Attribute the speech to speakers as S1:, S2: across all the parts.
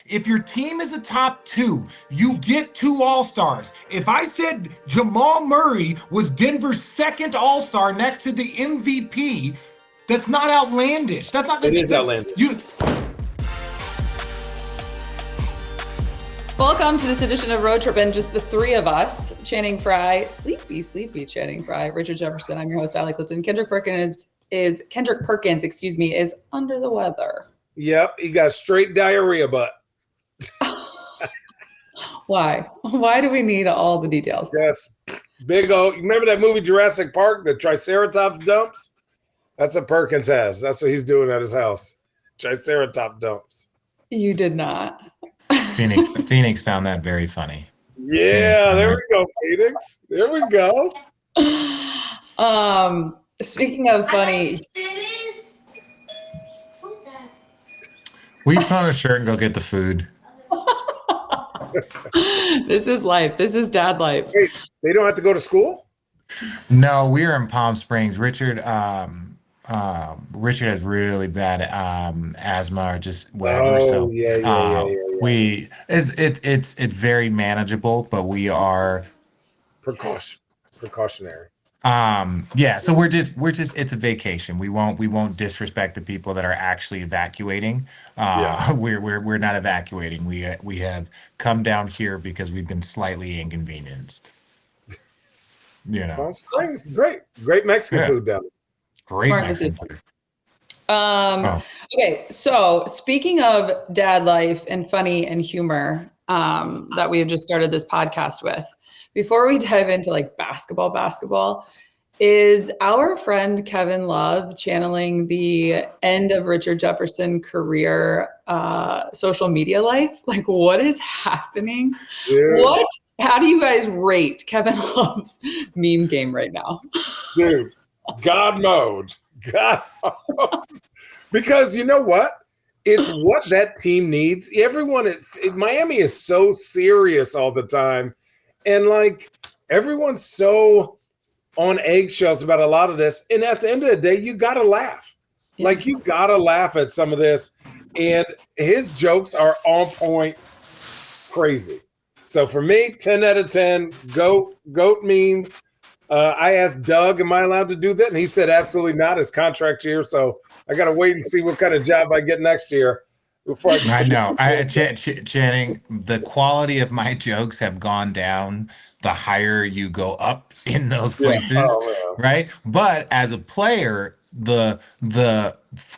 S1: If your team is a top 2, you get 2 All-Stars. If I said Jamal Murray was Denver's second All-Star next to the MVP, that's not outlandish. That's not.
S2: It is outlandish.
S3: Welcome to this edition of Road Trippin, just the 3 of us. Channing Frye, sleepy Channing Frye, Richard Jefferson. I'm your host, Allie Clifton. Kendrick Perkins is under the weather.
S2: Yep, he got straight diarrhea butt.
S3: Why? Why do we need all the details?
S2: Yes, big old. Remember that movie Jurassic Park, the Triceratops dumps? That's what Perkins has. That's what he's doing at his house. Triceratops dumps.
S3: You did not.
S1: Phoenix found that very funny.
S2: Yeah, there we go, Phoenix. There we go.
S3: Speaking of funny,
S4: Who's that?
S1: We put on a shirt and go get the food.
S3: This is life. This is dad life.
S2: Wait, they don't have to go to school?
S1: No, we're in Palm Springs. Richard has really bad asthma or just whatever.
S2: Oh,
S1: so
S2: yeah.
S1: it's very manageable, but we are
S2: precautionary.
S1: So we're just it's a vacation. We won't disrespect the people that are actually evacuating. We're not evacuating. We have come down here because we've been slightly inconvenienced.
S2: Palm Springs, great Mexican food down there.
S1: Great Mexican food.
S3: Okay, so speaking of dad life and funny and humor that we have just started this podcast with, before we dive into like basketball, is our friend Kevin Love channeling the end of Richard Jefferson career social media life? Like, what is happening?
S2: Dude.
S3: What? How do you guys rate Kevin Love's meme game right now?
S2: Dude, God mode. Because you know what? It's what that team needs. Miami is so serious all the time. And like everyone's so on eggshells about a lot of this. And at the end of the day, you got to laugh. Yeah. Like you got to laugh at some of this. And his jokes are on point crazy. So for me, 10 out of 10, goat meme. I asked Doug, am I allowed to do that? And he said, absolutely not. It's contract year. So I got to wait and see what kind of job I get next year. Before
S1: I know. Channing, the quality of my jokes have gone down the higher you go up in those places, right? But as a player, the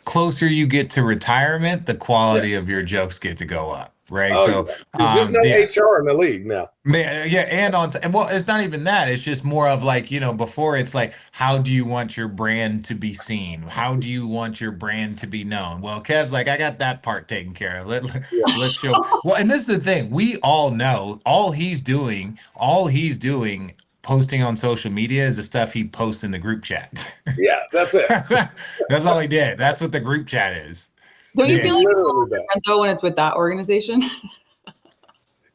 S1: closer you get to retirement, the quality of your jokes get to go up. Right.
S2: So there's no HR in the league now.
S1: Yeah. And well, it's not even that. It's just more of like, before it's like, how do you want your brand to be seen? How do you want your brand to be known? Well, Kev's like, I got that part taken care of. Let's show. Well, and this is the thing. We all know all he's doing, posting on social media is the stuff he posts in the group chat.
S2: Yeah, that's it.
S1: That's all he did. That's what the group chat is.
S3: Don't you feel like it's a little different though when it's with that organization?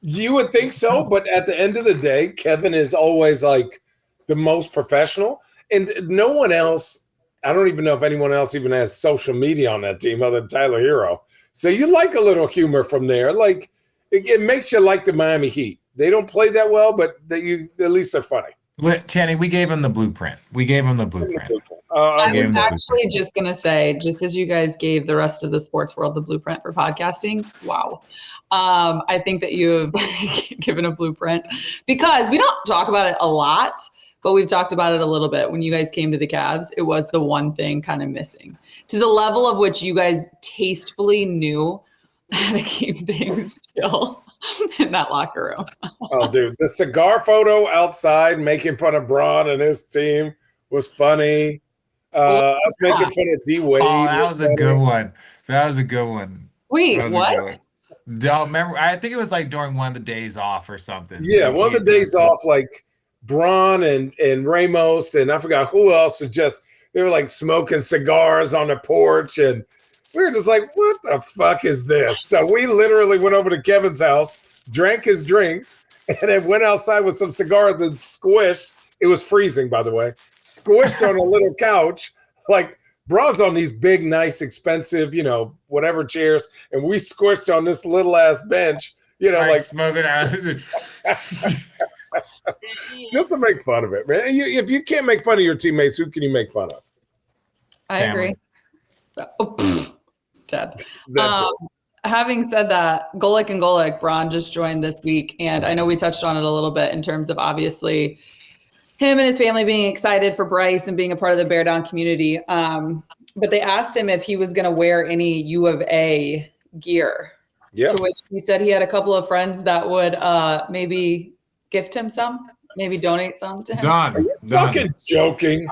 S2: You would think so, but at the end of the day, Kevin is always like the most professional, and no one else. I don't even know if anyone else even has social media on that team other than Tyler Hero. So you like a little humor from there. Like it makes you like the Miami Heat. They don't play that well, but at least they're funny.
S1: Channing, we gave him the blueprint.
S3: I was actually just going to say, just as you guys gave the rest of the sports world the blueprint for podcasting, wow. I think that you have given a blueprint because we don't talk about it a lot, but we've talked about it a little bit. When you guys came to the Cavs, it was the one thing kind of missing to the level of which you guys tastefully knew how to keep things chill in that locker room.
S2: Oh, dude, the cigar photo outside making fun of Bron and his team was funny. Us making fun of D Wade.
S1: Oh, that was a good one.
S3: Wait, what?
S1: Don't remember. I think it was like during one of the days off or something.
S2: Yeah, one of the days off, like Bron and Ramos and I forgot who else they were like smoking cigars on the porch and we were just like, what the fuck is this? So we literally went over to Kevin's house, drank his drinks, and then went outside with some cigars and squished. It was freezing, by the way. Squished on a little couch, like Bron's on these big, nice, expensive, whatever chairs, and we squished on this little ass bench, like
S1: smoking out.
S2: Just to make fun of it, man. If you can't make fun of your teammates, who can you make fun of?
S3: I agree. Dead. Having said that, Golic and Golic, Bron just joined this week, and I know we touched on it a little bit in terms of obviously him and his family being excited for Bryce and being a part of the Bear Down community. But they asked him if he was going to wear any U of A gear. Yeah. To which he said he had a couple of friends that would maybe gift him some, maybe donate some to him.
S2: Are you fucking joking?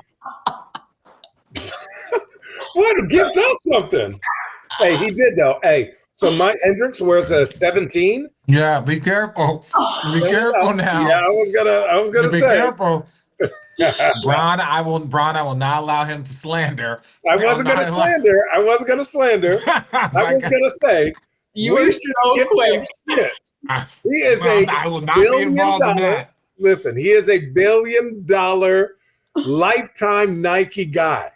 S2: What? Gift us something. Hey, he did though. Hey, so my Hendrix wears a 17.
S1: Yeah, be careful. Be careful now.
S2: Yeah, I was gonna
S1: be
S2: say.
S1: Careful. Bron, I will not allow him to slander.
S2: I wasn't gonna slander. I was gonna say
S3: you were so quick.
S2: Shit. He is
S1: I will not be involved in that.
S2: Listen, he is $1 billion lifetime Nike guy.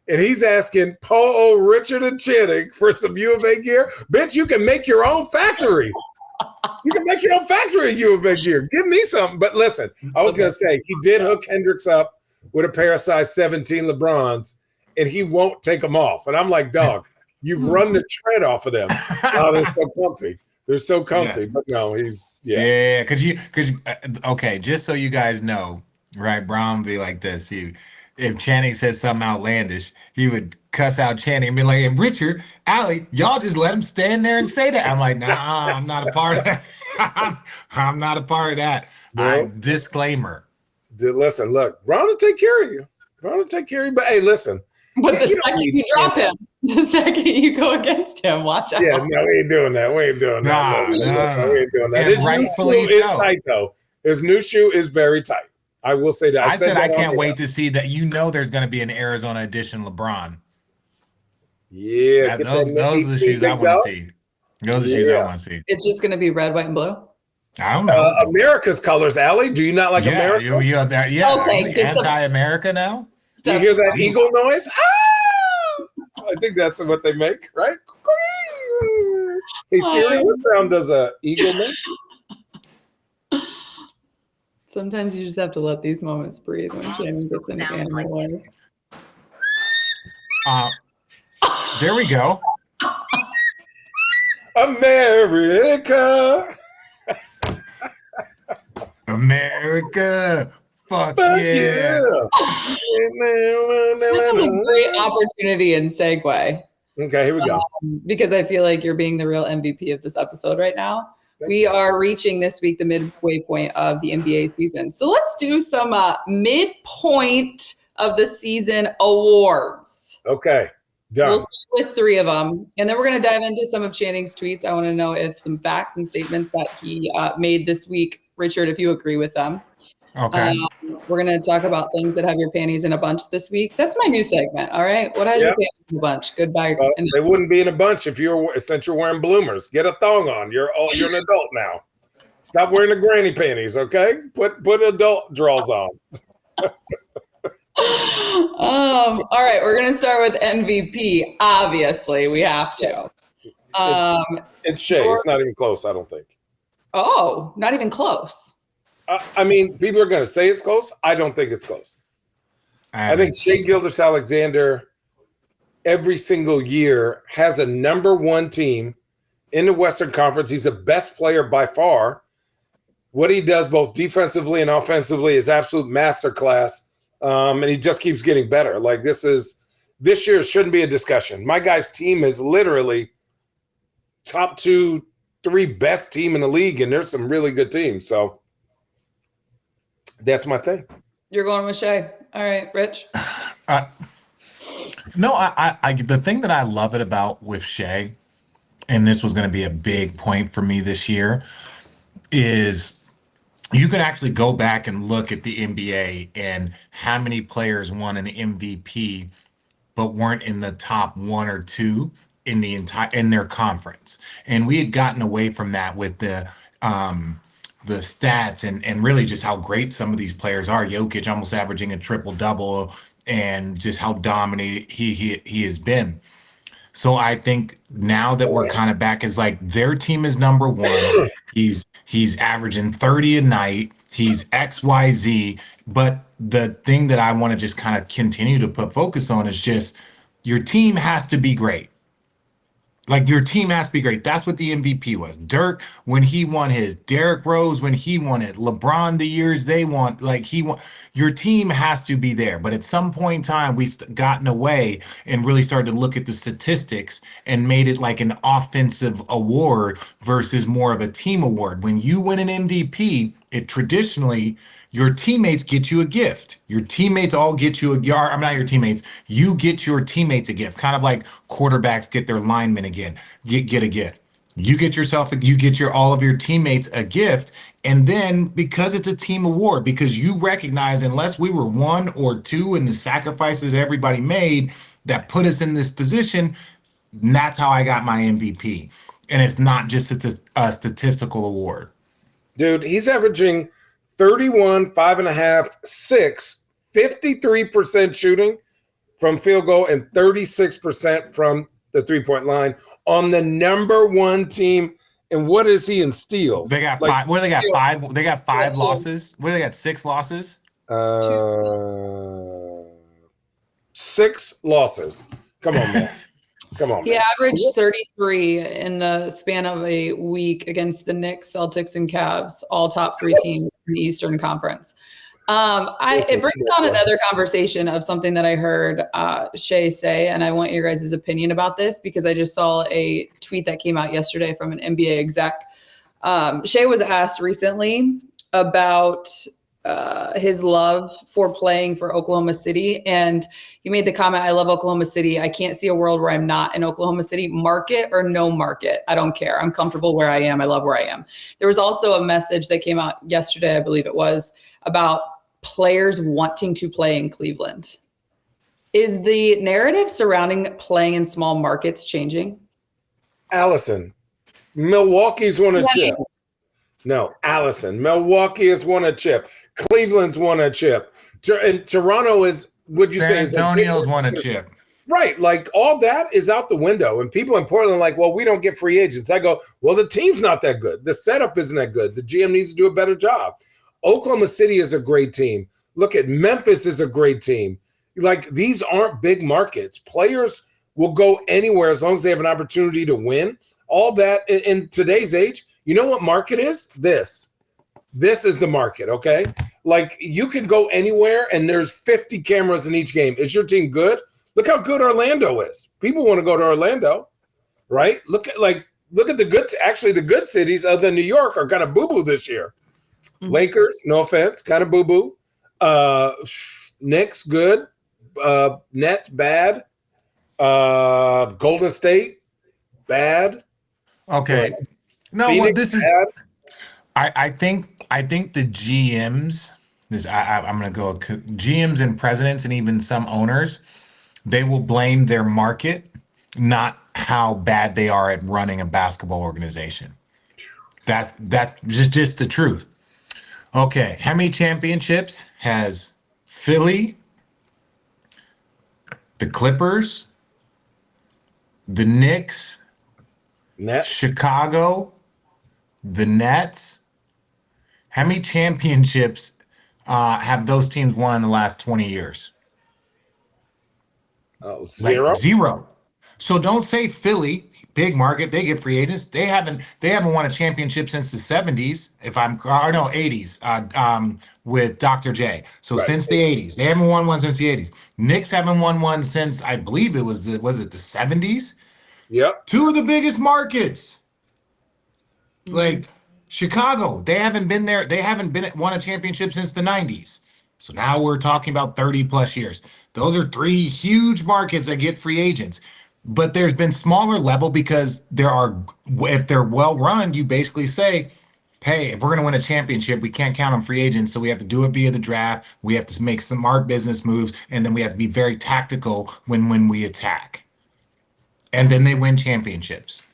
S2: And he's asking Poe, Richard, and Channing for some U of A gear. Bitch, you can make your own factory. You can make your own factory of U of A gear. Give me something. But listen, I was going to say, he did hook Hendrix up with a pair of size 17 LeBrons, and he won't take them off. And I'm like, dog, you've run the tread off of them. Oh, they're so comfy. They're so comfy. Yes. But no,
S1: Yeah, because okay, just so you guys know, right, Bron would be like this. If Channing says something outlandish, he would cuss out Channing and be like, and Richard, Allie, y'all just let him stand there and say that. I'm like, nah, I'm not a part of that. I'm not a part of that. Disclaimer.
S2: Listen, look, Bron will take care of you. But hey, listen.
S3: But the second you drop him, the second you go against him, watch out.
S2: Yeah, no, we ain't doing that. We ain't doing that. No, we ain't doing that.
S1: His rightfully
S2: new shoe is tight, though. His new shoe is very tight. I will say that.
S1: I said I can't wait to see that. There's going to be an Arizona edition LeBron.
S2: Yeah.
S1: Those are the shoes I want to see. Those are the shoes I want to see.
S3: It's just going to be red, white, and blue?
S1: I don't know.
S2: America's colors, Allie. Do you not like America?
S3: Okay.
S1: Anti-America now?
S2: Do you hear that eagle noise? Ah! I think that's what they make, right? Hey, Siri, what sound does an eagle make?
S3: Sometimes you just have to let these moments breathe when Channing gets into animal ways.
S1: There we go.
S2: America.
S1: America. Fuck yeah.
S3: This is a great opportunity and segue.
S2: Okay, here we go.
S3: Because I feel like you're being the real MVP of this episode right now. We are reaching this week the midway point of the NBA season. So let's do some midpoint of the season awards.
S2: Okay, done.
S3: We'll start with 3 of them. And then we're going to dive into some of Channing's tweets. I want to know if some facts and statements that he made this week, Richard, if you agree with them.
S1: Okay.
S3: We're going to talk about things that have your panties in a bunch this week. That's my new segment. All right. What has your panties in a bunch? Goodbye.
S2: They wouldn't be in a bunch since you're wearing bloomers. Get a thong on. You're an adult now. Stop wearing the granny panties. Okay. Put adult drawers on.
S3: All right. We're going to start with MVP. Obviously, we have to.
S2: It's Shai. It's not even close, I don't think.
S3: Oh, not even close.
S2: I mean, people are going to say it's close. I don't think it's close. I think Shai Gilgeous-Alexander every single year has a number 1 team in the Western Conference. He's the best player by far. What he does both defensively and offensively is absolute masterclass. And he just keeps getting better. Like this year shouldn't be a discussion. My guy's team is literally top 2, 3 best team in the league. And there's some really good teams. So that's my thing.
S3: You're going with Shai. All right, Rich.
S1: No, I the thing that I love it about with Shai, and this was going to be a big point for me this year, is you can actually go back and look at the NBA and how many players won an MVP but weren't in the top 1 or 2 in their conference. And we had gotten away from that with the stats and really just how great some of these players are. Jokic almost averaging a triple-double and just how dominant he has been. So I think now that we're kind of back, is like their team is number one. He's averaging 30 a night. He's XYZ. But the thing that I want to just kind of continue to put focus on is just your team has to be great. Like your team has to be great. That's what the MVP was. Dirk when he won his, Derrick Rose when he won it, LeBron the years they won, like he won. Your team has to be there. But at some point in time, we gotten away and really started to look at the statistics and made it like an offensive award versus more of a team award. When you win an MVP, it traditionally your teammates get you a gift. Your teammates all get you I'm not your teammates. You get your teammates a gift. Kind of like quarterbacks get their linemen again. Get a gift. You get all of your teammates a gift. And then because it's a team award, because you recognize unless we were one or two in the sacrifices that everybody made that put us in this position, that's how I got my MVP. And it's not just a statistical award.
S2: Dude, he's averaging 31, 5.5, 6, 53% shooting from field goal and 36% from the three-point line on the number one team. And what is he in steals?
S1: They got five. What do they got? Five. They got five losses. What do they got? 6 losses.
S2: 6 losses. Come on, man. Come on.
S3: He averaged 33 in the span of a week against the Knicks, Celtics, and Cavs, all top 3 teams in the Eastern Conference. It brings on another conversation of something that I heard Shai say, and I want your guys' opinion about this because I just saw a tweet that came out yesterday from an NBA exec. Shai was asked recently about his love for playing for Oklahoma City. And he made the comment, I love Oklahoma City. I can't see a world where I'm not in Oklahoma City, market or no market. I don't care. I'm comfortable where I am. I love where I am. There was also a message that came out yesterday, I believe it was, about players wanting to play in Cleveland. Is the narrative surrounding playing in small markets changing?
S2: Allison, Milwaukee's won a chip. No, Allison, Milwaukee has won a chip. Cleveland's won a chip. And Toronto is, would you say?
S1: San Antonio's won a chip.
S2: Right. Like all that is out the window. And people in Portland are like, well, we don't get free agents. I go, well, the team's not that good. The setup isn't that good. The GM needs to do a better job. Oklahoma City is a great team. Look at Memphis is a great team. Like these aren't big markets. Players will go anywhere as long as they have an opportunity to win. All that in today's age, you know what market is? This is the market, okay? Like you can go anywhere and there's 50 cameras in each game. Is your team good? Look how good Orlando is. People want to go to Orlando, right? Look at the good cities other than New York are kind of boo-boo this year. Mm-hmm. Lakers, no offense, kind of boo-boo. Knicks, good. Nets, bad. Golden State, bad.
S1: Okay. No,
S2: Phoenix,
S1: well, this is bad. I think the GMs, I'm going to go GMs and presidents and even some owners, they will blame their market, not how bad they are at running a basketball organization. That's just the truth. Okay, how many championships has Philly, the Clippers, the Knicks,
S2: Nets,
S1: Chicago, the Nets? How many championships have those teams won in the last 20 years?
S2: Oh, 0.
S1: Like 0. So don't say Philly, big market, they get free agents. They haven't won a championship since the 70s, 80s, with Dr. J. So right. Since the 80s. They haven't won one since the 80s. Knicks haven't won one since, I believe it was the 70s?
S2: Yep.
S1: 2 of the biggest markets. Like Chicago, they haven't been there. They haven't won a championship since the 90s. So now we're talking about 30 plus years. Those are 3 huge markets that get free agents. But there's been smaller level because if they're well run, you basically say, hey, if we're going to win a championship, we can't count on free agents. So we have to do it via the draft. We have to make smart business moves. And then we have to be very tactical when we attack. And then they win championships.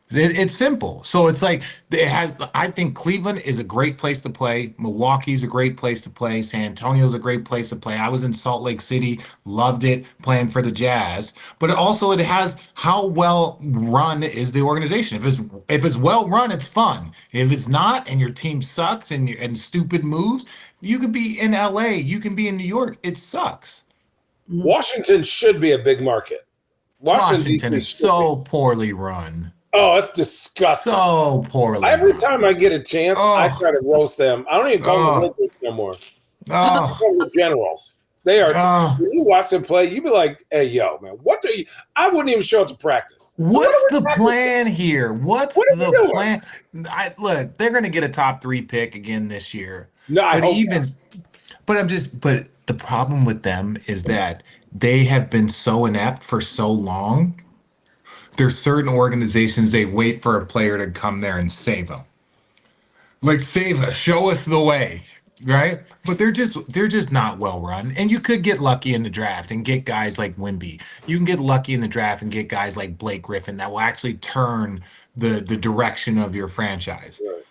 S1: It's simple. So it's like it has. I think Cleveland is a great place to play. Milwaukee's a great place to play. San Antonio's a great place to play. I was in Salt Lake City, loved it playing for the Jazz. But also it has how well run is the organization. If it's well run, it's fun. If it's not, and your team sucks and stupid moves, you could be in LA. You can be in New York. It sucks.
S2: Washington should be a big market.
S1: Washington is so poorly run.
S2: Oh, it's disgusting.
S1: So poorly.
S2: Every time I get a chance, I try to roast them. I don't even call them Wizards no more. I call them Generals. They are. When you watch them play, you be like, "Hey, yo, man, what do you?" I wouldn't even show up to practice.
S1: What's the plan here? What's the plan? Look, they're going to get a top 3 pick again this year.
S2: No, I hope not.
S1: But the problem with them is that they have been so inept for so long. There's certain organizations, they wait for a player to come there and save them. Like, save us, show us the way, right? But they're just not well run. And you could get lucky in the draft and get guys like Wemby. You can get lucky in the draft and get guys like Blake Griffin that will actually turn the direction of your franchise. Right.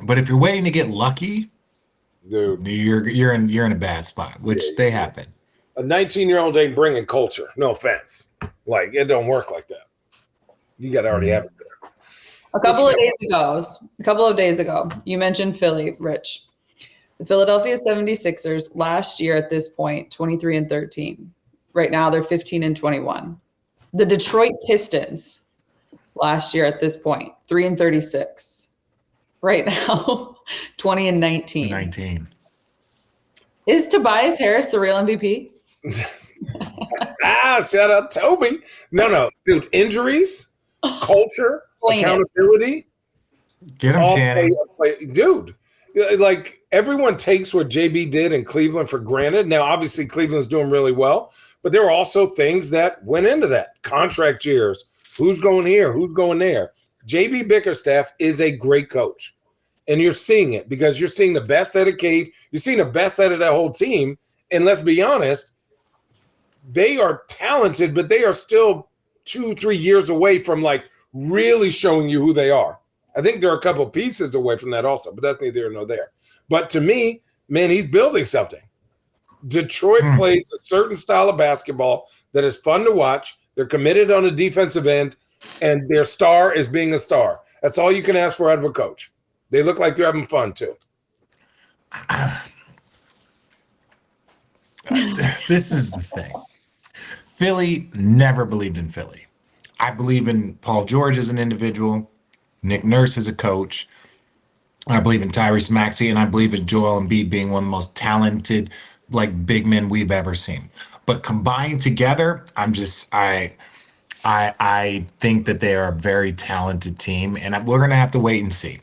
S1: But if you're waiting to get lucky, dude, you're in a bad spot, which they happen.
S2: A 19-year-old ain't bringing culture. No offense. Like, it don't work like that. You got to already have it there.
S3: A couple of days ago, you mentioned Philly, Rich. The Philadelphia 76ers last year at this point, 23-13. Right now, they're 15-21. The Detroit Pistons last year at this point, 3-36. Right now, 20-19.
S1: 19.
S3: Is Tobias Harris the real MVP?
S2: Shout out Toby. No, dude, injuries, culture, accountability.
S1: Get him, Channing.
S2: Dude, like, everyone takes what JB did in Cleveland for granted. Now, obviously, Cleveland's doing really well, but there were also things that went into that. Contract years, who's going here, who's going there. JB Bickerstaff is a great coach, and you're seeing it because you're seeing the best out of Cade. You're seeing the best out of that whole team, and let's be honest, they are talented, but they are still 2-3 years away from, like, really showing you who they are. I think there are a couple of pieces away from that also, but that's neither here nor there. But to me, man, he's building something. Detroit plays a certain style of basketball that is fun to watch. They're committed on the defensive end, and their star is being a star. That's all you can ask for out of a coach. They look like they're having fun, too.
S1: This is the thing. Philly never believed in Philly. I believe in Paul George as an individual, Nick Nurse as a coach. I believe in Tyrese Maxey, and I believe in Joel Embiid being one of the most talented, like, big men we've ever seen. But combined together, I think that they are a very talented team, and we're gonna have to wait and see.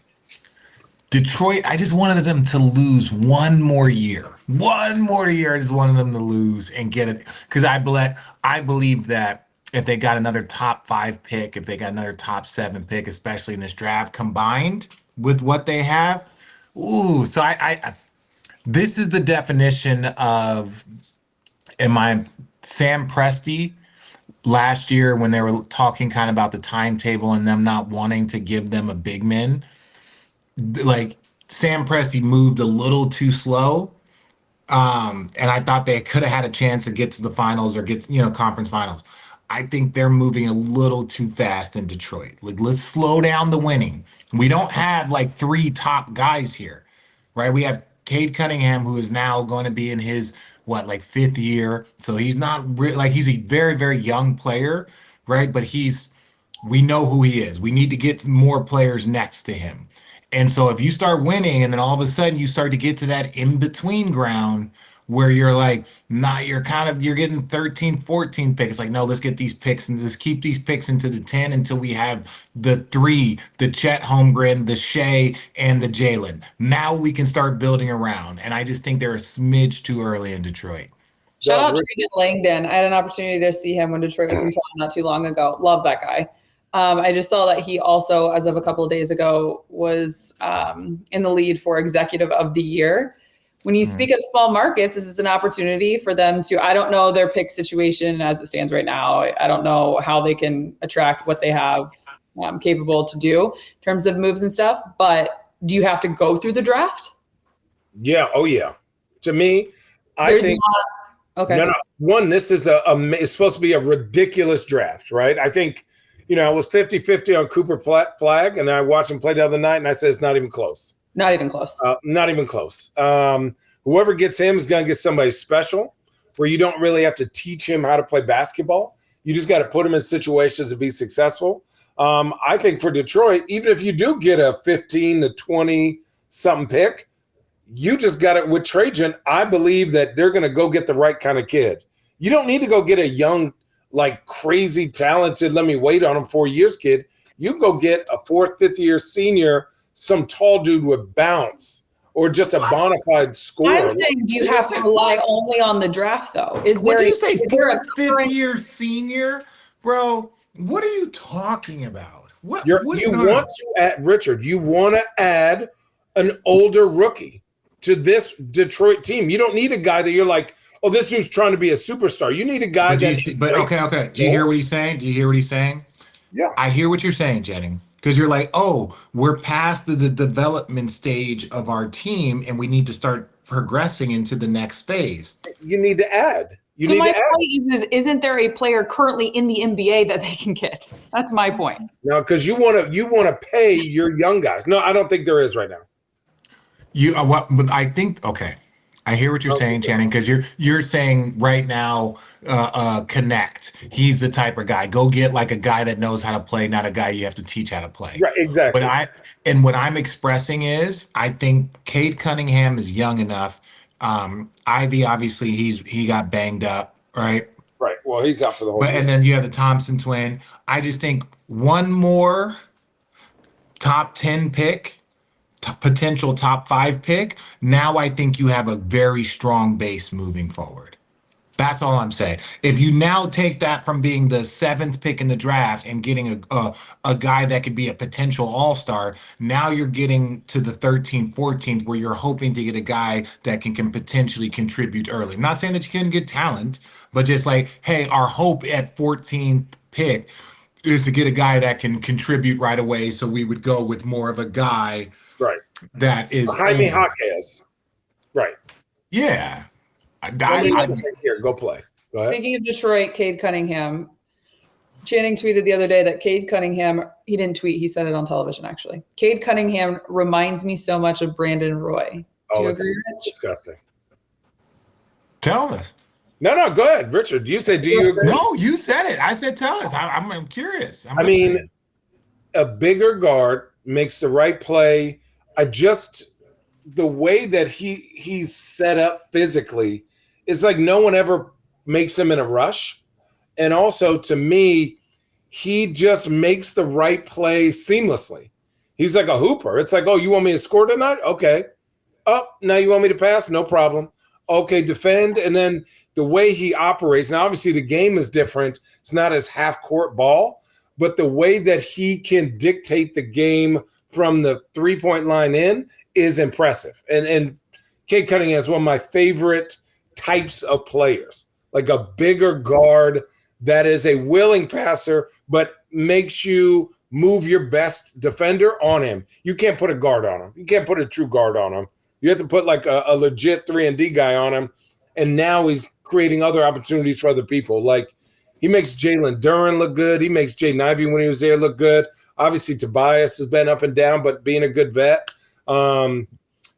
S1: Detroit, I just wanted them to lose one more year. One more year, I just wanted them to lose and get it. Because I believe that if they got another top 5 pick, if they got another top 7 pick, especially in this draft, combined with what they have, so I this is the definition of, Sam Presti last year when they were talking kind of about the timetable and them not wanting to give them a big man. Like, Sam Presti moved a little too slow. And I thought they could have had a chance to get to the finals or get, conference finals. I think they're moving a little too fast in Detroit. Like, let's slow down the winning. We don't have, like, 3 top guys here, right? We have Cade Cunningham, who is now going to be in his, 5th year. So he's not he's a very, very young player, right? But we know who he is. We need to get more players next to him. And so if you start winning and then all of a sudden you start to get to that in-between ground where you're like, you're getting 13, 14 picks. Like, no, let's get these picks and let's keep these picks into the 10 until we have the 3, the Chet Holmgren, the Shai, and the Jalen. Now we can start building around. And I just think they're a smidge too early in Detroit.
S3: Shout out to Richard Langdon. I had an opportunity to see him when Detroit was in town not too long ago. Love that guy. I just saw that he also, as of a couple of days ago, was in the lead for Executive of the Year. When you speak of small markets, this is an opportunity for them to, I don't know their pick situation as it stands right now. I don't know how they can attract what they have capable to do in terms of moves and stuff. But do you have to go through the draft?
S2: Yeah. Oh, yeah. To me, I think
S3: okay.
S2: No. One, this is it's supposed to be a ridiculous draft, right? I think, it was 50-50 on Cooper Flag, and I watched him play the other night, and I said it's not even close.
S3: Not even close.
S2: Not even close. Whoever gets him is going to get somebody special where you don't really have to teach him how to play basketball. You just got to put him in situations to be successful. I think for Detroit, even if you do get a 15 to 20 something pick, you just got it with Trajan. I believe that they're going to go get the right kind of kid. You don't need to go get a young, like crazy talented, let me wait on him 4 years kid. You can go get a fourth, fifth year senior, some tall dude with bounce, or just a bona fide scorer.
S3: I'm saying, do you have to rely only on the draft, though?
S1: What did you say, fourth, fifth year senior? Bro, what are you talking about?
S2: You want to add an older rookie to this Detroit team. You don't need a guy that you're like, oh, this dude's trying to be a superstar. You need a guy
S1: okay. Do you hear what he's saying?
S2: Yeah.
S1: I hear what you're saying, Jennings. Because you're like, oh, we're past the development stage of our team and we need to start progressing into the next phase.
S2: You need to add.
S3: My point is, isn't there a player currently in the NBA that they can get? That's my point.
S2: No, because you want to pay your young guys. No, I don't think there is right now.
S1: I think, okay. I hear what you're saying, Channing, because you're saying right now, connect. He's the type of guy. Go get like a guy that knows how to play, not a guy you have to teach how to play.
S2: Right, exactly.
S1: What I'm expressing is, I think Cade Cunningham is young enough. Ivy, obviously, he got banged up, right?
S2: Right. Well, he's out for the whole year.
S1: And then you have the Thompson twin. I just think one more top 10 pick, potential top 5 pick. Now I think you have a very strong base moving forward. That's all I'm saying. If you now take that from being the 7th pick in the draft and getting a guy that could be a potential all-star, now you're getting to the 13th, 14th, where you're hoping to get a guy that can potentially contribute early. I'm not saying that you couldn't get talent, but just like, hey, our hope at 14th pick is to get a guy that can contribute right away. So we would go with more of a guy
S2: right
S1: that is
S2: Jaime Jaquez. Right.
S1: Yeah.
S2: Here, go play. Go ahead.
S3: Speaking of Detroit, Cade Cunningham, Channing tweeted the other day that Cade Cunningham, he didn't tweet, he said it on television actually. Cade Cunningham reminds me so much of Brandon Roy. Do you agree?
S2: Disgusting.
S1: Tell us.
S2: No, go ahead, Richard. Do you agree?
S1: No, you said it. I said tell us. I'm curious.
S2: I mean, a bigger guard makes the right play. The way that he's set up physically, it's like no one ever makes him in a rush. And also, to me, he just makes the right play seamlessly. He's like a hooper. It's like, oh, you want me to score tonight? Okay. Oh, now you want me to pass? No problem. Okay, defend. And then the way he operates, now obviously the game is different. It's not as half-court ball, but the way that he can dictate the game from the three-point line in is impressive. And Cade Cunningham is one of my favorite types of players, like a bigger guard that is a willing passer, but makes you move your best defender on him. You can't put a guard on him. You can't put a true guard on him. You have to put like a legit 3-and-D guy on him. And now he's creating other opportunities for other people. Like he makes Jalen Duren look good. He makes Jaden Ivey when he was there look good. Obviously, Tobias has been up and down, but being a good vet. Tim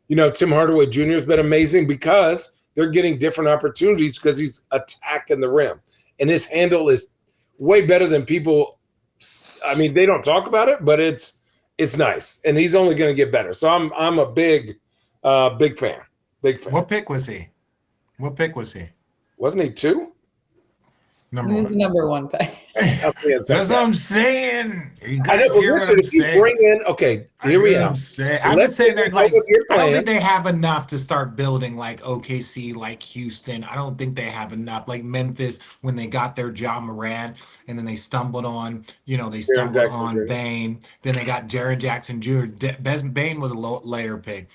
S2: Hardaway Jr. has been amazing because they're getting different opportunities because he's attacking the rim. And his handle is way better than people. I mean, they don't talk about it, but it's nice. And he's only going to get better. So I'm a big fan. Big fan.
S1: What pick was he?
S2: Wasn't he 2?
S3: He was the number 1 pick.
S1: That's what I'm saying.
S2: I know, but Richard, if you bring in, okay, here we are.
S1: I'm just saying they're like, I don't think they have enough to start building like OKC, like Houston. I don't think they have enough. Like Memphis, when they got their John Morant, and then they stumbled on, Bane. Then they got Jaren Jackson Jr. Bane was a later pick.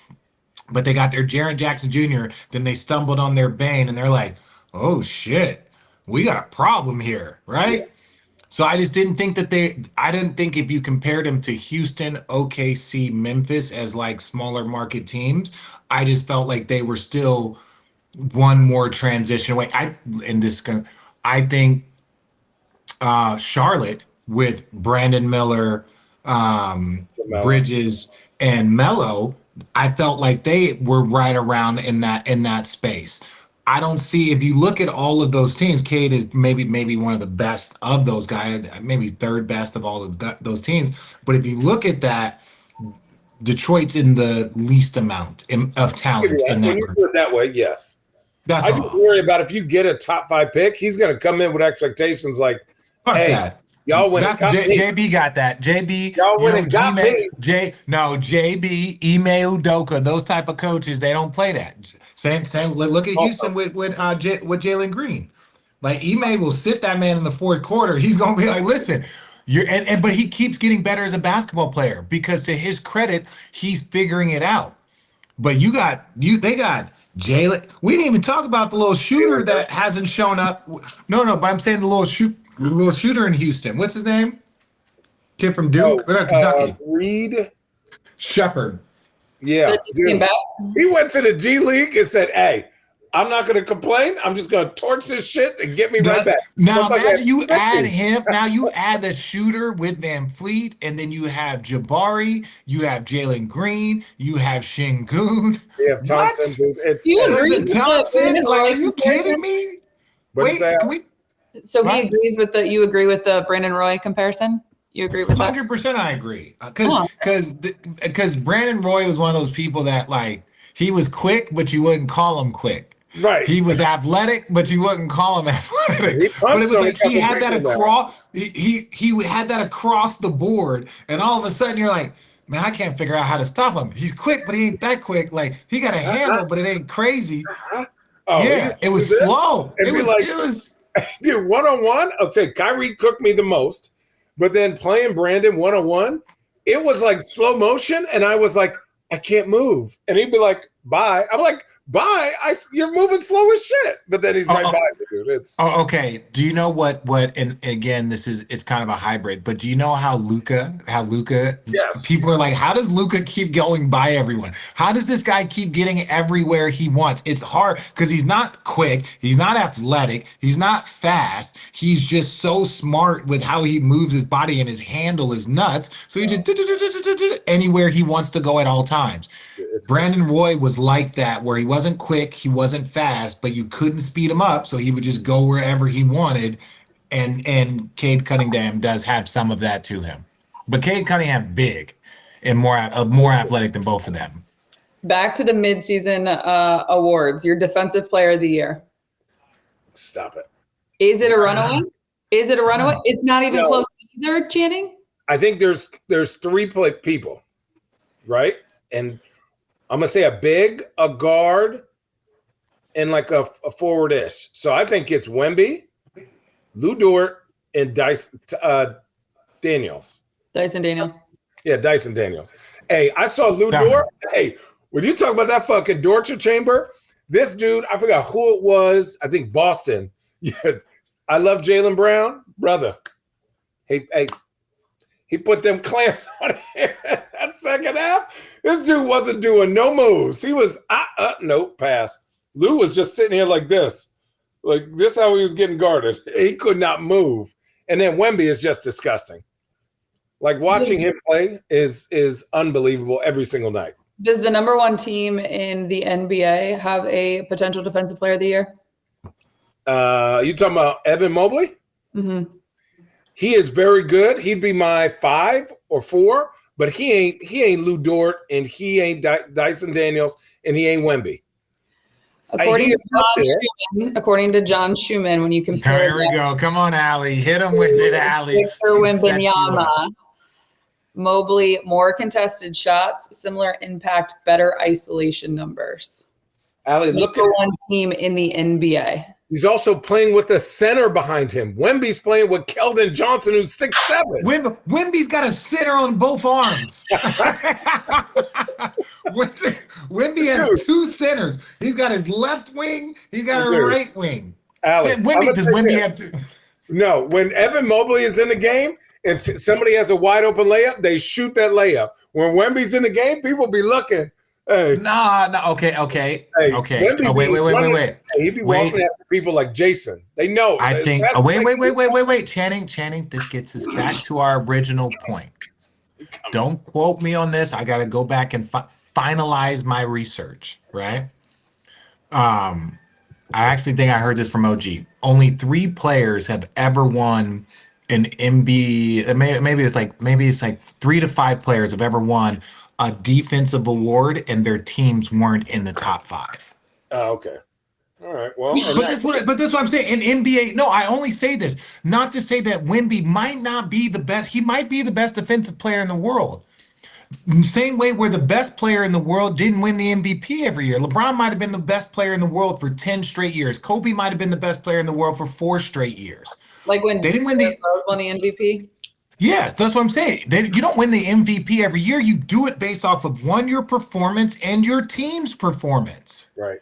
S1: But they got their Jaren Jackson Jr., then they stumbled on their Bane, and they're like, oh, shit. We got a problem here, right? Yeah. So I just didn't think I didn't think if you compared them to Houston, OKC, Memphis as like smaller market teams, I just felt like they were still one more transition away. I think Charlotte with Brandon Miller, Bridges, and Melo, I felt like they were right around in that space. I don't see, if you look at all of those teams, Cade is maybe one of the best of those guys, maybe third best of all of those teams. But if you look at that, Detroit's in the least amount of talent in that
S2: when you
S1: group.
S2: do it that way, yes.
S1: I
S2: just worry about if you get a top 5 pick, he's going to come in with expectations like,
S1: fuck
S2: hey,
S1: that.
S2: Y'all went
S1: JB got that. JB,
S2: y'all went and got me.
S1: JB, Ime Udoka, those type of coaches, they don't play that. Same. Look at Houston with Jalen Green. Like Ime will sit that man in the fourth quarter. He's gonna be like, listen, but he keeps getting better as a basketball player because to his credit, he's figuring it out. But they got Jalen. We didn't even talk about the little shooter that hasn't shown up. No, but I'm saying the little shooter in Houston. What's his name? Kid from Duke? Kentucky.
S2: Reed
S1: Shepard.
S2: Yeah.
S3: Dude,
S2: he went to the G League and said, hey, I'm not going to complain. I'm just going to torch this shit and get me right back.
S1: Now imagine you add him. Now you add the shooter with Van Fleet, and then you have Jabari, you have Jalen Green, you have Şengün.
S2: You have Thompson. Dude.
S3: Do you agree with
S1: Thompson? Like, are you kidding me? Wait, can we?
S3: So he agrees with you agree with the Brandon Roy comparison? You agree with that?
S1: 100% I agree. Because Brandon Roy was one of those people that like he was quick, but you wouldn't call him quick.
S2: Right.
S1: He was athletic, but you wouldn't call him athletic. But it was like he had that across. He had that across the board, and all of a sudden you're like, man, I can't figure out how to stop him. He's quick, but he ain't that quick. Like he got a handle, but it ain't crazy. It was slow. It was.
S2: Dude, one-on-one, I'll say Kyrie cooked me the most, but then playing Brandon one-on-one, it was like slow motion, and I was like, I can't move. And he'd be like, bye. I'm like, bye. You're moving slow as shit. But then he's right by me, dude.
S1: Okay. Do you know what and again, it's kind of a hybrid, but do you know how Luka,
S2: yes.
S1: People are like, how does Luka keep going by everyone? How does this guy keep getting everywhere he wants? It's hard because he's not quick. He's not athletic. He's not fast. He's just so smart with how he moves his body, and his handle is nuts. So he just anywhere he wants to go at all times. Brandon Roy was like that, where he wasn't quick, he wasn't fast, but you couldn't speed him up, so he would just go wherever he wanted. And Cade Cunningham does have some of that to him, but Cade Cunningham big and more athletic than both of them.
S3: Back to the midseason awards. Your defensive player of the year.
S2: Stop it.
S3: Is it a runaway? Is it a runaway? It's not even close either, Channing.
S2: I think there's 3 people, right? And I'm gonna say a big, a guard, and like a forward-ish. So I think it's Wemby, Lou Dort, and Daniels.
S3: Dyson Daniels.
S2: Yeah, Dyson Daniels. Hey, I saw Lou Dort. Hey, when you talk about that fucking torture chamber, this dude, I forgot who it was. I think Boston. Yeah, I love Jaylen Brown, brother. Hey, he put them clamps on him that second half. This dude wasn't doing no moves. He was, nope, pass. Lou was just sitting here like this. Like this how he was getting guarded. He could not move. And then Wemby is just disgusting. Like watching him play is unbelievable every single night.
S3: Does the number 1 team in the NBA have a potential defensive player of the year?
S2: You talking about Evan Mobley?
S3: Mm-hmm.
S2: He is very good. He'd be my 5 or 4, but he ain't Lou Dort, and he ain't Dyson Daniels, and he ain't Wemby.
S3: According to John Schumann, when you compare,
S1: here we go. Come on, Allie, hit him with it, Allie.
S3: Victor Wembanyama, Mobley, more contested shots, similar impact, better isolation numbers.
S2: Allie, look at
S3: 1 team in the NBA.
S2: He's also playing with a center behind him. Wemby's playing with Keldon Johnson, who's 6'7".
S1: Wemby's got a center on both arms. Wemby has 2 centers. He's got his left wing. He's got a right wing.
S2: Allie,
S1: Does Wemby have to?
S2: No, when Evan Mobley is in the game and somebody has a wide open layup, they shoot that layup. When Wemby's in the game, people be looking. Hey,
S1: Okay.
S2: Wemby
S1: Wait.
S2: He'd be walking after people like Jason. They know.
S1: I think. Wait. Channing. This gets us back to our original point. Don't quote me on this. I got to go back and finalize my research. Right. I actually think I heard this from OG. Only 3 players have ever won an MB. Maybe it's like 3 to 5 players have ever won a defensive award, and their teams weren't in the top 5.
S2: Oh, okay. All right. Well,
S1: but this is what I'm saying. In NBA, no, I only say this not to say that Wemby might not be the best. He might be the best defensive player in the world. Same way where the best player in the world didn't win the MVP every year. LeBron might have been the best player in the world for 10 straight years. Kobe might have been the best player in the world for 4 straight years.
S3: Like when they didn't win the MVP?
S1: Yes, that's what I'm saying. You don't win the MVP every year. You do it based off of your performance and your team's performance.
S2: Right.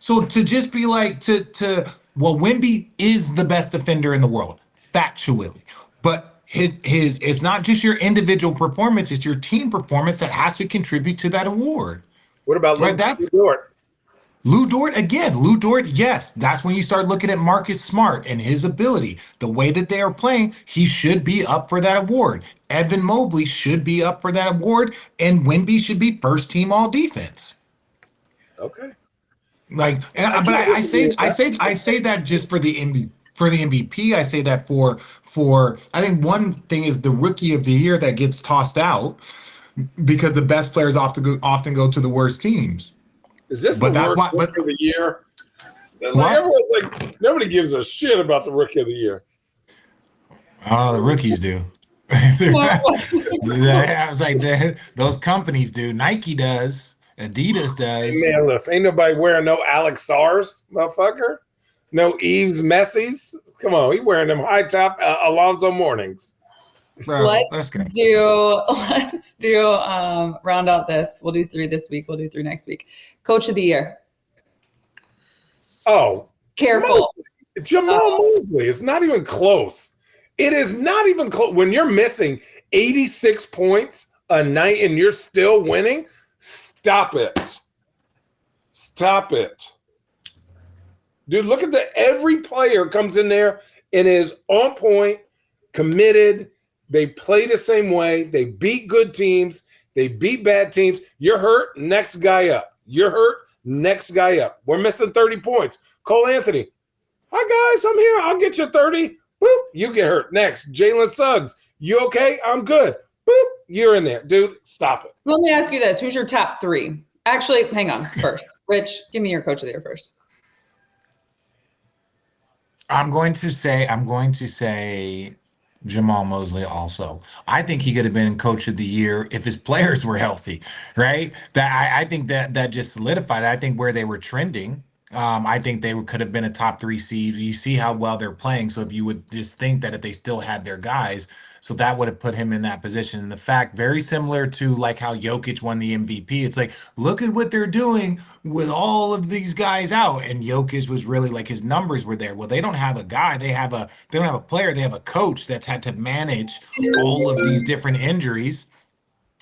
S1: So to just be like Wemby is the best defender in the world, factually. But his it's not just your individual performance, it's your team performance that has to contribute to that award.
S2: What about Lou Dort?
S1: Lou Dort, yes. That's when you start looking at Marcus Smart and his ability. The way that they are playing, he should be up for that award. Evan Mobley should be up for that award, and Wemby should be first team all defense.
S2: Okay.
S1: I say that just for the MVP. I say that for I think one thing is the rookie of the year that gets tossed out because the best players often go to the worst teams.
S2: Is this the worst rookie of the year? Everyone's like, nobody gives a shit about the rookie of the year.
S1: Oh, the rookies do. I was like, those companies do. Nike does. Adidas does.
S2: Man, listen, ain't nobody wearing no Alex Sars, motherfucker. No Eves Messies. Come on, he wearing them high top Alonzo Mornings.
S3: Bro, let's do round out this. We'll do 3 this week. We'll do 3 next week. Coach of the year.
S2: Oh,
S3: careful.
S2: Jamal Mosley. It's not even close. It is not even close. When you're missing 86 points a night and you're still winning, stop it. Stop it. Dude, look at every player comes in there and is on point, committed. They play the same way. They beat good teams. They beat bad teams. You're hurt, next guy up. You're hurt, next guy up. We're missing 30 points. Cole Anthony. Hi, guys, I'm here. I'll get you 30. Boop, you get hurt. Next, Jalen Suggs. You okay? I'm good. Boop, you're in there. Dude, stop it.
S3: Let me ask you this. Who's your top 3? Actually, hang on first. Rich, give me your coach of the year first.
S1: I'm going to say Jamal Mosley also. I think he could have been coach of the year if his players were healthy, right? I think that just solidified it. I think where they were trending, I think they could have been a top 3 seed. You see how well they're playing. So if you would just think that if they still had their guys, so that would have put him in that position. And the fact, very similar to like how Jokic won the MVP. It's like, look at what they're doing with all of these guys out. And Jokic was really like, his numbers were there. Well, they don't have a guy. They don't have a player. They have a coach that's had to manage all of these different injuries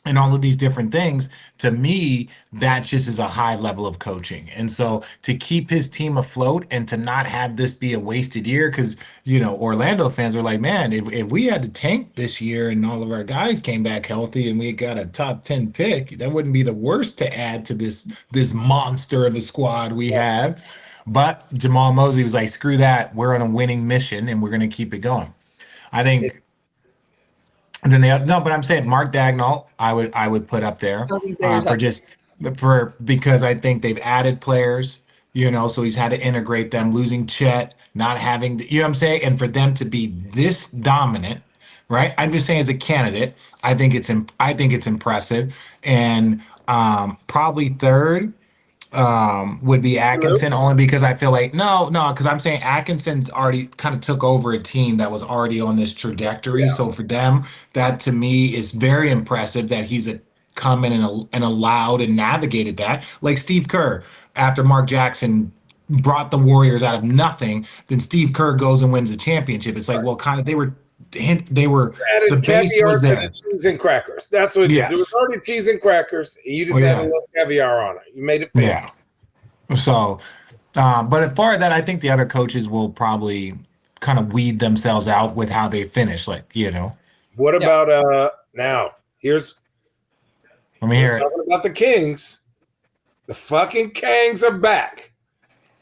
S1: and all of these different things. To me, that just is a high level of coaching. And so to keep his team afloat and to not have this be a wasted year, because, Orlando fans are like, man, if we had to tank this year and all of our guys came back healthy and we got a top 10 pick, that wouldn't be the worst to add to this monster of a squad we have. But Jamal Mosley was like, screw that. We're on a winning mission and we're going to keep it going. I think. And then but I'm saying Mark Dagnall, I would put up there because I think they've added players, so he's had to integrate them, losing Chet, not having, what I'm saying? And for them to be this dominant, right? I'm just saying as a candidate, I think it's impressive. And probably third would be Atkinson, only because I feel like because I'm saying Atkinson's already kind of took over a team that was already on this trajectory. Yeah. So for them, that to me is very impressive that he's come in and allowed and navigated that. Like Steve Kerr, after Mark Jackson brought the Warriors out of nothing. Then Steve Kerr goes and wins the championship. It's like, well, kind of they were
S2: added
S1: the base
S2: caviar
S1: was
S2: to
S1: there.
S2: the cheese and crackers. That's what it did. There was already cheese and crackers. And you just added a little caviar on it. You made it fancy.
S1: Yeah. So, but as far as that, I think the other coaches will probably kind of weed themselves out with how they finish. Like,
S2: What about now? Let me hear it. Talking about the Kings. The fucking Kangs are back.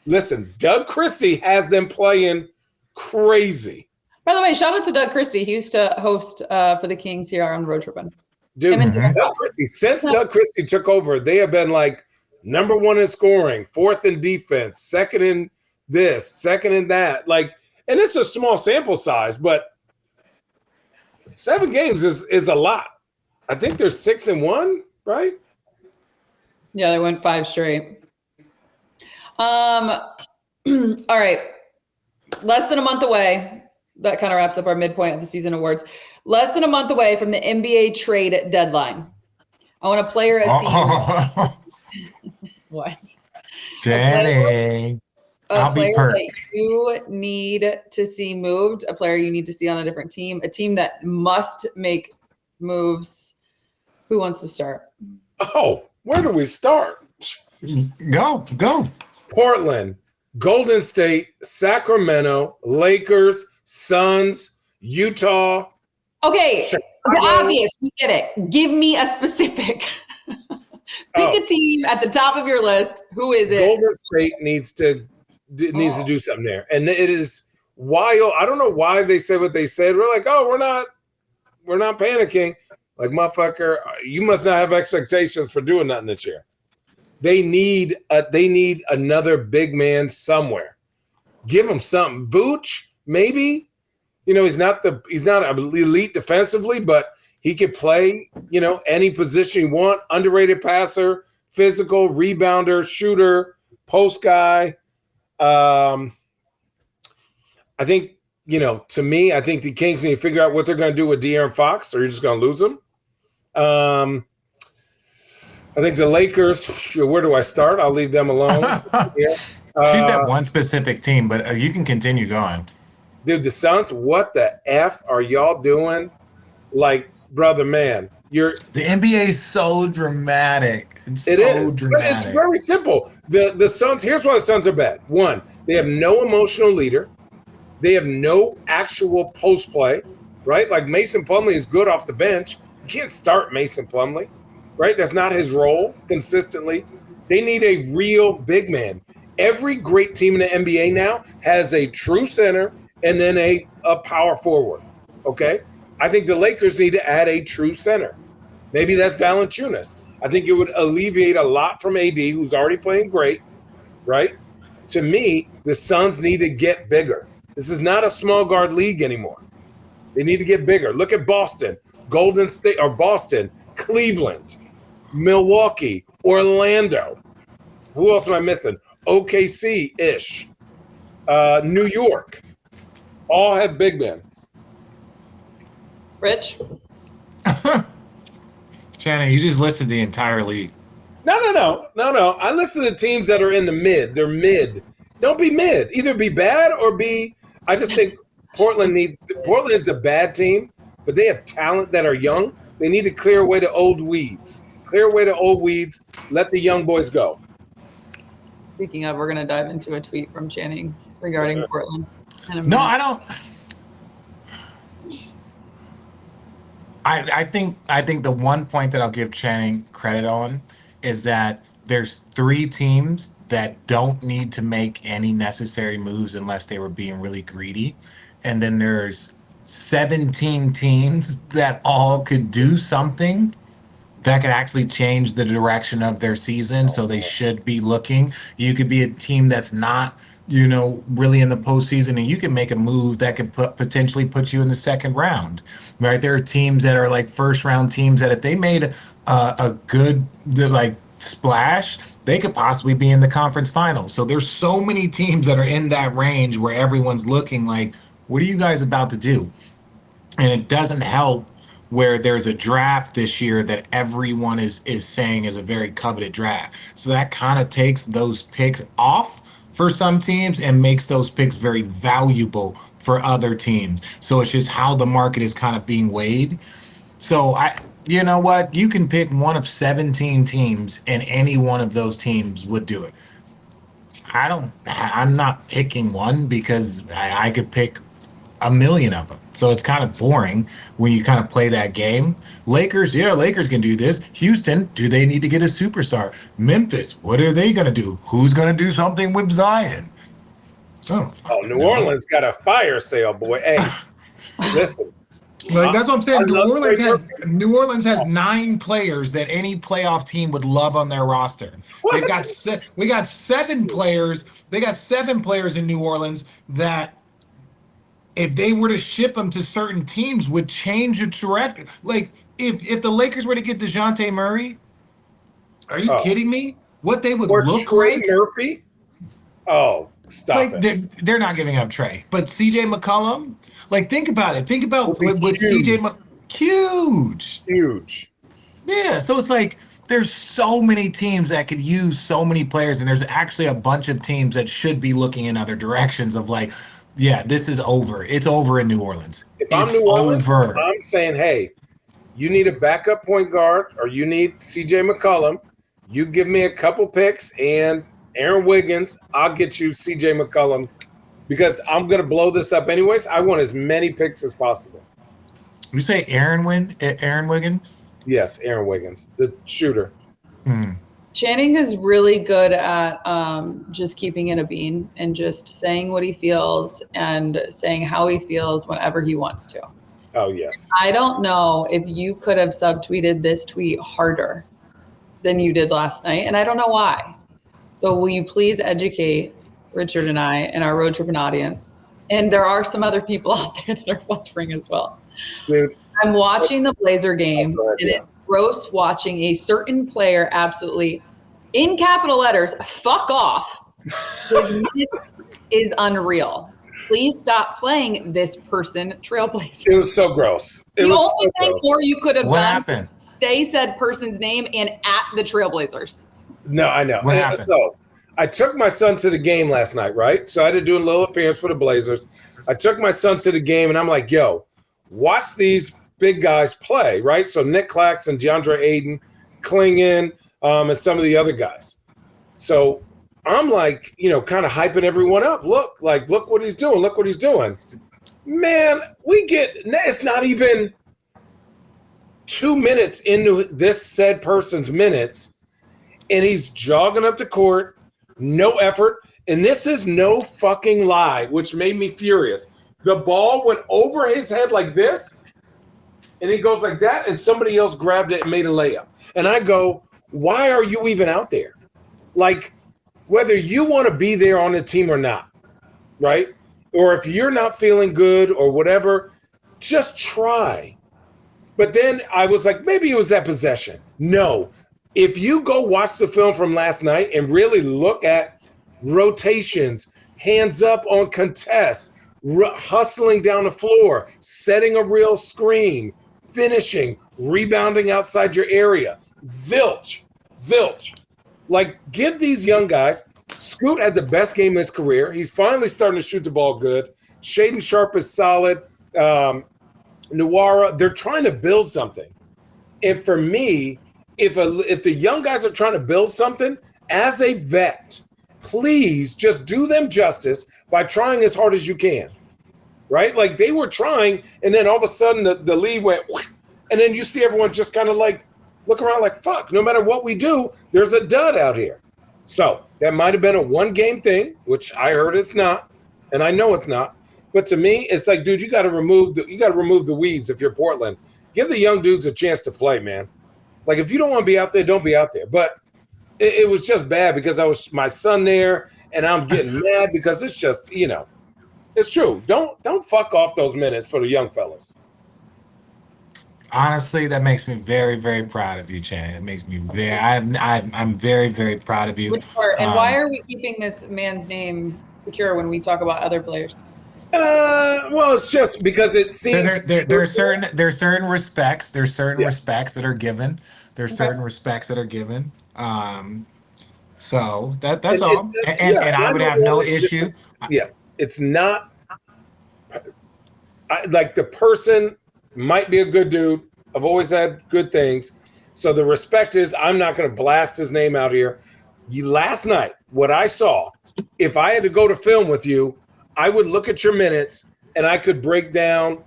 S2: Listen, Doug Christie has them playing crazy.
S3: By the way, shout out to Doug Christie. He used to host for the Kings here on Road Trippin.
S2: Dude, Doug Christie, since Doug Christie took over, they have been like number one in scoring, fourth in defense, second in this, second in that. Like, and it's a small sample size, but 7 games is a lot. I think they're 6-1, right?
S3: Yeah, they went 5 straight. All right. Less than a month away. That kind of wraps up our midpoint of the season awards. Less than a month away from the NBA trade deadline. I want a player what?
S1: Jenny.
S3: A player that you need to see moved, a player you need to see on a different team, a team that must make moves. Who wants to start?
S2: Oh, where do we start?
S1: Go.
S2: Portland, Golden State, Sacramento, Lakers, Suns, Utah.
S3: Okay, the obvious. We get it. Give me a specific. Pick a team at the top of your list. Who is it?
S2: Golden State needs to do something there, and it is wild. I don't know why they said what they said. We're like, oh, we're not panicking. Like, motherfucker, you must not have expectations for doing nothing this year. They need another big man somewhere. Give him something. Vooch, maybe. He's not elite defensively, but he could play, any position you want. Underrated passer, physical, rebounder, shooter, post guy. I think, to me, I think the Kings need to figure out what they're going to do with De'Aaron Fox, or you're just going to lose him. I think the Lakers, where do I start? I'll leave them alone.
S1: She's that one specific team, but you can continue going.
S2: Dude, the Suns, what the F are y'all doing? Like, brother, man, the
S1: NBA is so dramatic. It is.
S2: Dramatic. But it's very simple. The Suns, here's why the Suns are bad. One, they have no emotional leader. They have no actual post play, right? Like, Mason Plumlee is good off the bench. You can't start Mason Plumlee, right? That's not his role consistently. They need a real big man. Every great team in the NBA now has a true center and then a power forward, okay? I think the Lakers need to add a true center. Maybe that's Valanciunas. I think it would alleviate a lot from AD, who's already playing great, right? To me, the Suns need to get bigger. This is not a small guard league anymore. They need to get bigger. Look at Boston, Golden State, or Boston, Cleveland, Milwaukee, Orlando. Who else am I missing? OKC-ish. New York. All have big men.
S3: Rich?
S1: Shannon, you just listed the entire league.
S2: No. I listen to teams that are in the mid. They're mid. Don't be mid. Either be bad or be. I just think Portland is the bad team, but they have talent that are young. They need to clear away the old weeds. Let the young boys go.
S3: Speaking of, we're going to dive into a tweet from Channing regarding Portland.
S1: No, I don't. I think the one point that I'll give Channing credit on is that there's 3 teams that don't need to make any necessary moves unless they were being really greedy. And then there's 17 teams that all could do something that could actually change the direction of their season. So they should be looking. You could be a team that's not, really in the postseason, and you can make a move that could potentially put you in the second round, right? There are teams that are like first round teams that if they made a good splash, they could possibly be in the conference finals. So there's so many teams that are in that range where everyone's looking like, what are you guys about to do? And it doesn't help where there's a draft this year that everyone is saying is a very coveted draft. So that kind of takes those picks off for some teams and makes those picks very valuable for other teams. So it's just how the market is kind of being weighed. So you know what? You can pick one of 17 teams, and any one of those teams would do it. I'm not picking one because I could pick a million of them. So it's kind of boring when you kind of play that game. Lakers can do this. Houston, do they need to get a superstar? Memphis, what are they going to do? Who's going to do something with Zion?
S2: New Orleans got a fire sale, boy. Hey, listen.
S1: Like, that's what I'm saying. New Orleans has 9 players that any playoff team would love on their roster. We got 7 players. They got 7 players in New Orleans that, if they were to ship them to certain teams, would change the trajectory. Like, if the Lakers were to get DeJounte Murray, are you kidding me? What they would look
S2: Trey
S1: like?
S2: Murphy? Oh, stop
S1: it. They're not giving up Trey. But CJ McCollum, like, think about it. Think about what CJ huge. Yeah, so it's like there's so many teams that could use so many players, and there's actually a bunch of teams that should be looking in other directions of like, yeah, this is over. It's over in New Orleans.
S2: If I'm New Orleans, I'm saying, hey, you need a backup point guard or you need CJ McCollum. You give me a couple picks and Aaron Wiggins, I'll get you CJ McCollum because I'm going to blow this up anyways. I want as many picks as possible.
S1: You say Aaron Wiggins?
S2: Yes, Aaron Wiggins, the shooter.
S3: Channing is really good at just keeping it a bean and just saying what he feels and saying how he feels whenever he wants to.
S2: Oh, yes.
S3: I don't know if you could have subtweeted this tweet harder than you did last night, and I don't know why. So will you please educate Richard and I and our Road Trippin audience? And there are some other people out there that are wondering as well.
S2: Dude,
S3: I'm watching the Blazer game, and it's gross watching a certain player absolutely, in capital letters, fuck off. Is unreal. Please stop playing this person, Trailblazer.
S2: It was so gross. The only
S3: thing more you could have done,
S1: happened?
S3: Say said person's name and at the Trailblazers.
S2: No, I know.
S1: What happened?
S2: So I took my son to the game last night, right? So I had to do a little appearance for the Blazers. I took my son to the game, and I'm like, yo, watch these big guys play, right? So Nick Claxton, DeAndre Ayton, Klingon, and some of the other guys. So I'm like, kind of hyping everyone up. Look what he's doing. Look what he's doing. Man, it's not even 2 minutes into this said person's minutes, and he's jogging up the court, no effort. And this is no fucking lie, which made me furious. The ball went over his head like this, and he goes like that, and somebody else grabbed it and made a layup. And I go, why are you even out there? Like, whether you want to be there on the team or not, right? Or if you're not feeling good or whatever, just try. But then I was like, maybe it was that possession. No. If you go watch the film from last night and really look at rotations, hands up on contests, hustling down the floor, setting a real screen, finishing, rebounding outside your area, zilch. Like, give these young guys. Scoot had the best game of his career. He's finally starting to shoot the ball good. Shaden Sharp is solid. Nuwara, they're trying to build something. And for me, if the young guys are trying to build something, as a vet, please just do them justice by trying as hard as you can, right? Like, they were trying, and then all of a sudden the lead went, and then you see everyone just kind of like look around like, fuck, no matter what we do, there's a dud out here. So that might have been a one-game thing, which I heard it's not, and I know it's not. But to me, it's like, dude, you got to remove the weeds if you're Portland. Give the young dudes a chance to play, man. Like, if you don't want to be out there, don't be out there. But it was just bad because I was my son there, and I'm getting mad because it's just, it's true. Don't fuck off those minutes for the young fellas.
S1: Honestly, that makes me very, very proud of you, Channing. It makes me I'm very, very proud of you.
S3: Which part? And why are we keeping this man's name secure when we talk about other players?
S2: Well, it's just because it seems
S1: there's certain respects. There's certain respects that are given. There's certain respects that are given. So that's all. And I would have no issue.
S2: It's not like the person might be a good dude. I've always had good things. So the respect is I'm not going to blast his name out here. Last night, what I saw, if I had to go to film with you, I would look at your minutes and I could break down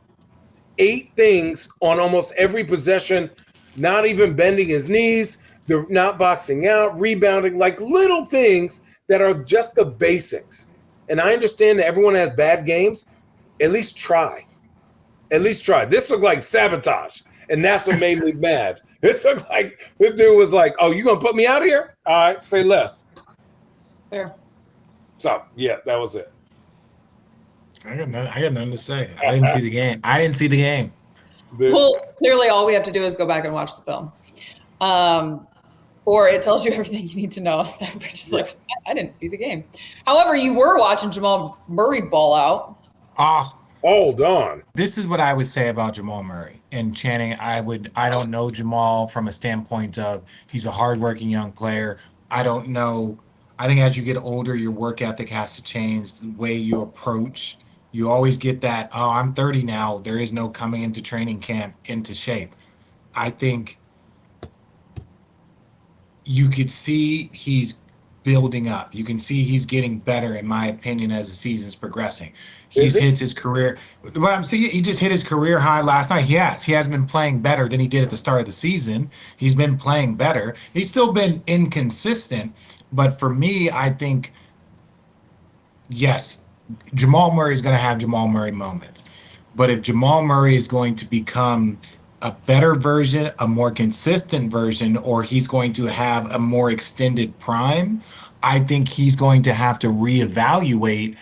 S2: 8 things on almost every possession, not even bending his knees, they're not boxing out, rebounding, like little things that are just the basics. And I understand that everyone has bad games. At least try. At least try. This looked like sabotage, and that's what made me mad. This looked like this dude was like, "Oh, you gonna put me out here? All right, say less."
S3: Fair.
S2: So yeah, that was it.
S1: I got nothing to say. I didn't see the game.
S2: Dude.
S3: Well, clearly, all we have to do is go back and watch the film, or it tells you everything you need to know. That Bridges like, I didn't see the game. However, you were watching Jamal Murray ball out.
S2: Hold on.
S1: This is what I would say about Jamal Murray and Channing. I don't know Jamal from a standpoint of he's a hardworking young player. I don't know. I think as you get older, your work ethic has to change, the way you approach. You always get that, oh, I'm 30 now. There is no coming into training camp into shape. I think you could see he's building up. You can see he's getting better, in my opinion, as the season's progressing. He's hit his career. But I'm seeing he just hit his career high last night. He has been playing better than he did at the start of the season. He's been playing better. He's still been inconsistent. But for me, I think, yes, Jamal Murray is going to have Jamal Murray moments. But if Jamal Murray is going to become a better version, a more consistent version, or he's going to have a more extended prime, I think he's going to have to reevaluate,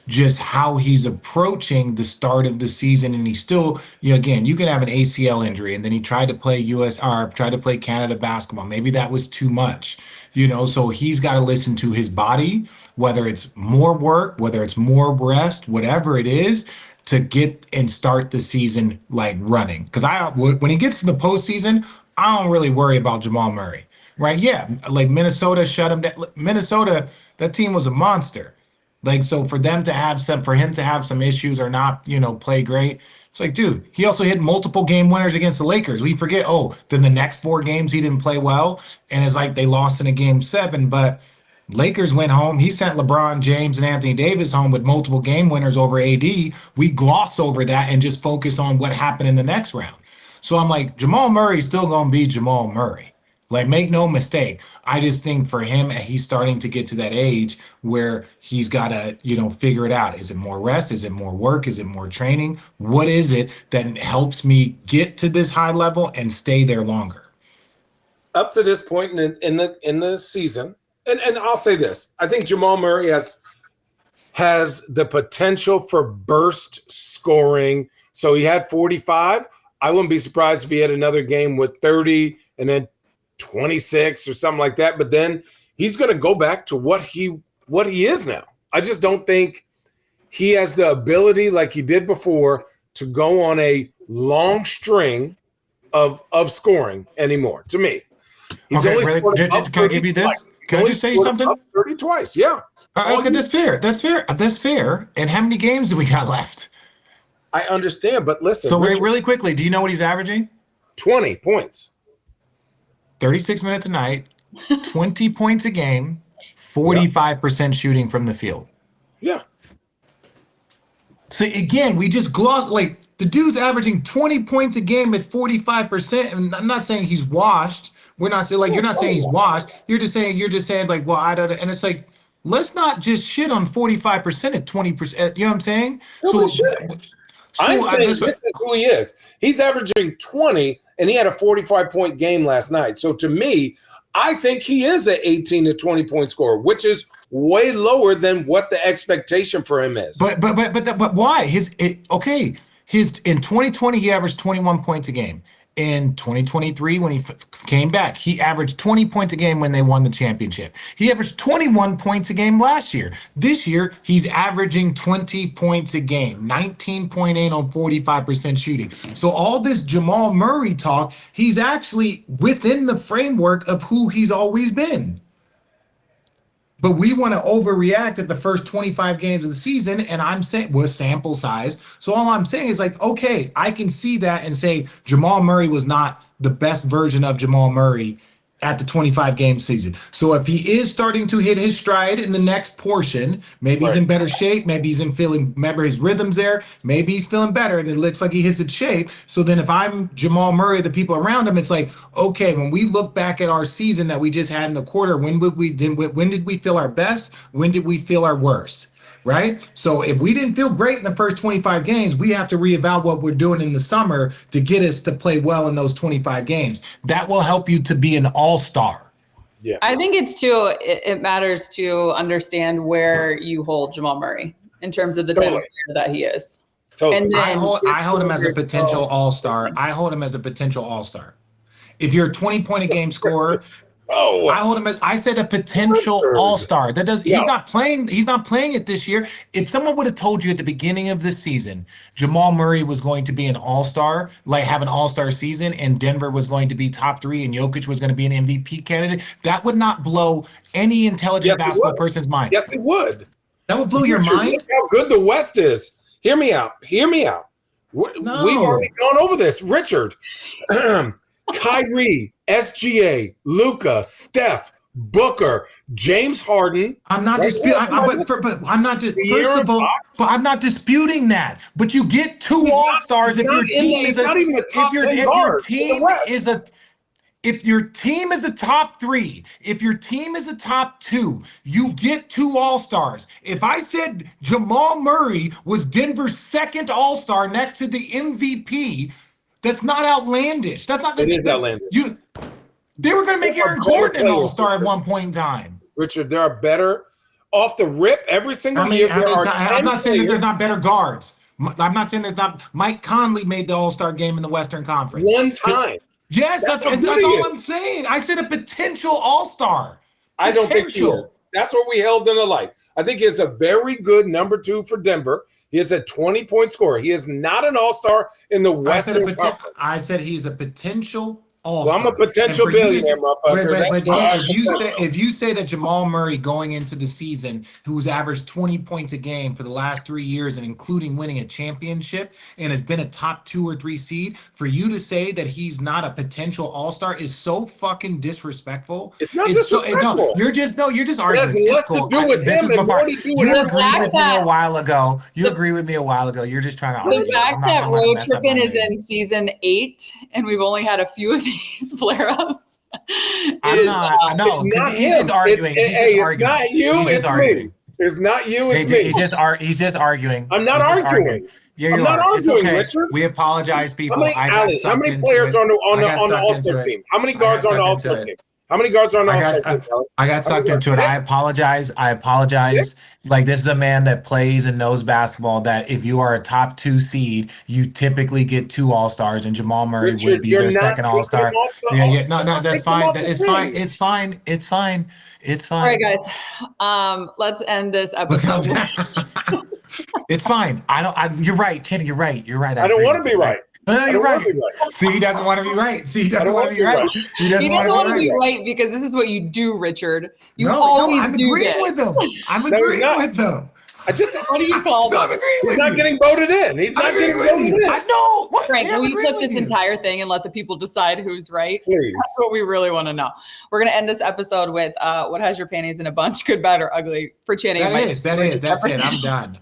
S1: just how he's approaching the start of the season. And he's still, again, you can have an ACL injury, and then he tried to play tried to play Canada basketball. Maybe that was too much, so he's got to listen to his body, whether it's more work, whether it's more rest, whatever it is, to get and start the season like running. Because when he gets to the postseason, I don't really worry about Jamal Murray, right? Yeah, like Minnesota shut him down. Minnesota, that team was a monster. Like, so for him to have some issues or not, play great. It's like, dude, he also hit multiple game winners against the Lakers. We forget, then the next 4 games he didn't play well. And it's like they lost in a game 7, but Lakers went home. He sent LeBron James and Anthony Davis home with multiple game winners over AD. We gloss over that and just focus on what happened in the next round. So I'm like, Jamal Murray's still going to be Jamal Murray. Like, make no mistake. I just think for him, he's starting to get to that age where he's got to, figure it out. Is it more rest? Is it more work? Is it more training? What is it that helps me get to this high level and stay there longer?
S2: Up to this point in the season, and I'll say this, I think Jamal Murray has the potential for burst scoring. So he had 45. I wouldn't be surprised if he had another game with 30 and then 26 or something like that. But then he's going to go back to what he is now. I just don't think he has the ability like he did before to go on a long string of scoring anymore, to me. He's only scored
S1: can I give you this? Can I just say something?
S2: 30 twice, yeah.
S1: Okay, that's fair. That's fair. And how many games do we got left?
S2: I understand, but listen.
S1: So really quickly, do you know what he's averaging?
S2: 20 points.
S1: 36 minutes a night, 20 points a game, 45% shooting from the field.
S2: Yeah.
S1: So again, we just gloss, like, the dude's averaging 20 points a game at 45%. And I'm not saying he's washed. We're not saying, like, you're not saying he's washed. You're just saying like, well, I don't, and it's like, let's not just shit on 45% at 20%. You know what I'm saying?
S2: I'm saying this is who he is. He's averaging 20, and he had a 45-point game last night. So to me, I think he is an 18 to 20-point scorer, which is way lower than what the expectation for him is.
S1: But why? In 2020 he averaged 21 points a game. In 2023, when he came back, he averaged 20 points a game when they won the championship. He averaged 21 points a game last year. This year, he's averaging 20 points a game, 19.8 on 45% shooting. So all this Jamal Murray talk, he's actually within the framework of who he's always been. But we want to overreact at the first 25 games of the season, and I'm saying with sample size. So all I'm saying is like, okay, I can see that and say Jamal Murray was not the best version of Jamal Murray at the 25 game season. So if he is starting to hit his stride in the next portion, maybe he's in better shape, maybe he's remember his rhythm's there, maybe he's feeling better and it looks like he hits its shape. So then if I'm Jamal Murray, the people around him, it's like, okay, when we look back at our season that we just had in the quarter, when did we feel our best? When did we feel our worst? Right? So if we didn't feel great in the first 25 games, we have to reevaluate what we're doing in the summer to get us to play well in those 25 games. That will help you to be an all-star.
S3: Yeah. I think it matters to understand where you hold Jamal Murray in terms of the type of player that he is.
S2: Totally.
S3: And then
S1: I hold him as a potential all-star. I hold him as a potential all-star. If you're a 20-point-a-game scorer, I hold him as I said a potential all-star. He's not playing it this year. If someone would have told you at the beginning of this season Jamal Murray was going to be an all-star, like have an all-star season, and Denver was going to be top 3 and Jokic was going to be an MVP candidate, that would not blow any intelligent basketball person's mind.
S2: Yes, it would.
S1: That would blow your mind.
S2: Look how good the West is. Hear me out. We've already gone over this. Richard, Kyrie, SGA, Luka, Steph, Booker, James Harden.
S1: I'm not disputing. I'm not just. First of all, but I'm not disputing that. But you get 2 all-stars if your team is not even a top 10 guard. If your team is a top 3, if your team is a top 2, you get 2 all-stars. If I said Jamal Murray was Denver's 2nd all-star next to the MVP. That's not outlandish. It is outlandish. They were going to make Aaron Gordon an all-star at one point in time.
S2: Richard, there are better off the rip every single year.
S1: I'm not saying that there's not better guards. I'm not saying there's not. Mike Conley made the all-star game in the Western Conference.
S2: One time.
S1: Yes, that's all I'm saying. I said a potential all-star.
S2: I don't think he is. That's what we held in the light. I think he is a very good number 2 for Denver. He is a 20-point scorer. He is not an all-star in the Western Conference.
S1: I said he's a potential all-star.
S2: Well, I'm a potential billionaire, motherfucker.
S1: If you say that Jamal Murray going into the season, who's averaged 20 points a game for the last 3 years and including winning a championship and has been a top 2 or 3 seed, for you to say that he's not a potential all-star is so fucking disrespectful.
S2: It's not disrespectful.
S1: You're just arguing.
S2: It has less to do with him and more to do with
S1: You agreed with me a while ago. You're just trying to argue.
S3: The fact that Road Trippin is in season 8 and we've only had a few of these flare-ups.
S1: I'm not. No, he's arguing.
S2: It's not you. It's me. It's not you. It's me.
S1: He's just arguing.
S2: I'm not arguing.
S1: I'm not arguing, Richard. We apologize, people.
S2: How many players on the All-Star team? How many guards on the All-Star team? How many guards on the All-Star team?
S1: I got sucked into it. I apologize. Like, this is a man that plays and knows basketball, that if you are a top 2 seed, you typically get 2 all-stars, and Jamal Murray would be their 2nd all-star. No, that's fine. It's fine.
S3: All right, guys. Let's end this episode.
S1: It's fine. You're right, Kenny. You're right.
S2: I don't want to be right.
S1: No, you're right. See, he doesn't want to be right. He doesn't want to be right. He doesn't want to be right
S3: because this is what you do, Richard. I'm
S1: agreeing with him.
S3: What do you call
S2: him? He's not getting voted in. He's not getting voted in.
S1: I know.
S3: Frank, will you clip this entire thing and let the people decide who's right?
S2: Please.
S3: That's what we really want to know. We're going to end this episode with what has your panties in a bunch, good, bad, or ugly, for Channing.
S1: That's it.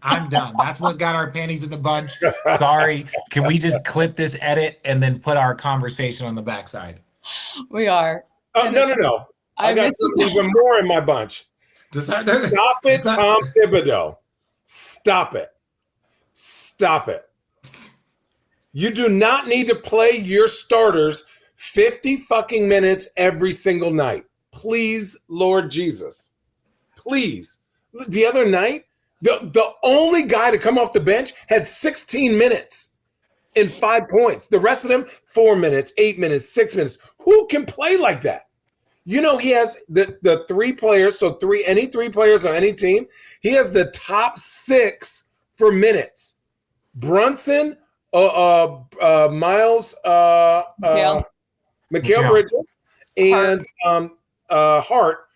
S1: I'm done. That's what got our panties in the bunch. Sorry. Can we just clip this edit and then put our conversation on the backside?
S3: We are.
S2: No. I got something even more in my bunch. Stop it, Tom Thibodeau. Stop it. You do not need to play your starters 50 fucking minutes every single night. Please, Lord Jesus. Please. The other night, the only guy to come off the bench had 16 minutes and 5 points. The rest of them, 4 minutes, 8 minutes, 6 minutes. Who can play like that? You know, he has the 3 players, any 3 players on any team, he has the top 6 for minutes. Brunson, Miles, Mikal Bridges, and Hart.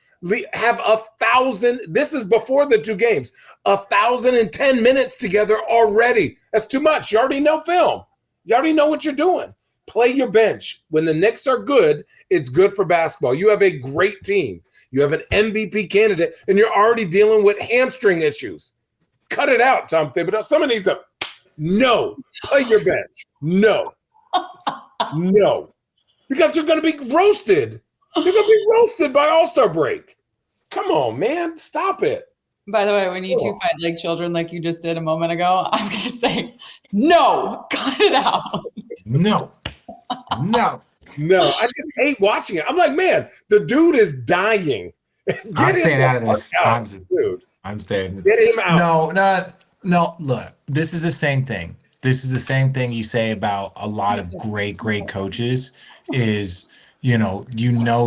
S2: have 1,000. This is before the 2 games. 1,010 minutes together already. That's too much. You already know film. You already know what you're doing. Play your bench. When the Knicks are good, it's good for basketball. You have a great team. You have an MVP candidate, and you're already dealing with hamstring issues. Cut it out, Tom Thibodeau. Someone needs a no. Play your bench. No. No. Because they're going to be roasted. They're going to be roasted by All-Star break. Come on, man. Stop it.
S3: By the way, when you two fight like children like you just did a moment ago, I'm going to say, no. Cut it out.
S1: No. No.
S2: No. I just hate watching it. I'm like, man, the dude is dying.
S1: I'm staying out of this.
S2: Dude.
S1: I'm staying.
S2: Get him out.
S1: No, look, this is the same thing. This is the same thing you say about a lot of great coaches is, you know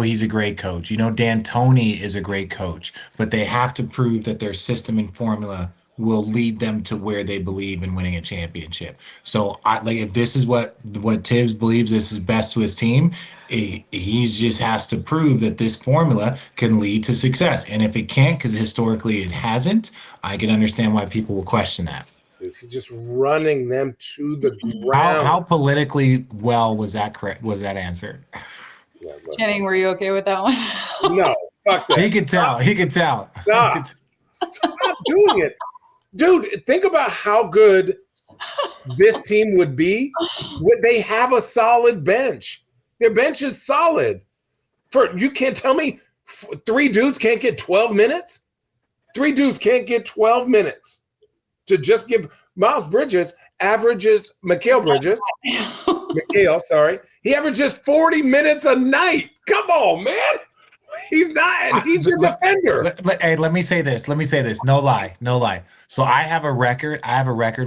S1: he's a great coach. D'Antoni is a great coach, but they have to prove that their system and formula will lead them to where they believe in winning a championship. So if this is what Tibbs believes this is best to his team, he just has to prove that this formula can lead to success. And if it can't, because historically it hasn't, I can understand why people will question that.
S2: He's just running them to the ground.
S1: How politically well was that correct? Was that answer?
S2: Yeah,
S3: Channing, were you okay with that one?
S2: No, fuck that.
S1: He could tell.
S2: Stop doing it. Dude, think about how good this team would be. Would they have a solid bench? Their bench is solid. You can't tell me 3 dudes can't get 12 minutes? 3 dudes can't get 12 minutes to just give Mikal Bridges he averages 40 minutes a night. Come on, man. He's not. He's your defender.
S1: Hey, let me say this. No lie. So I have a record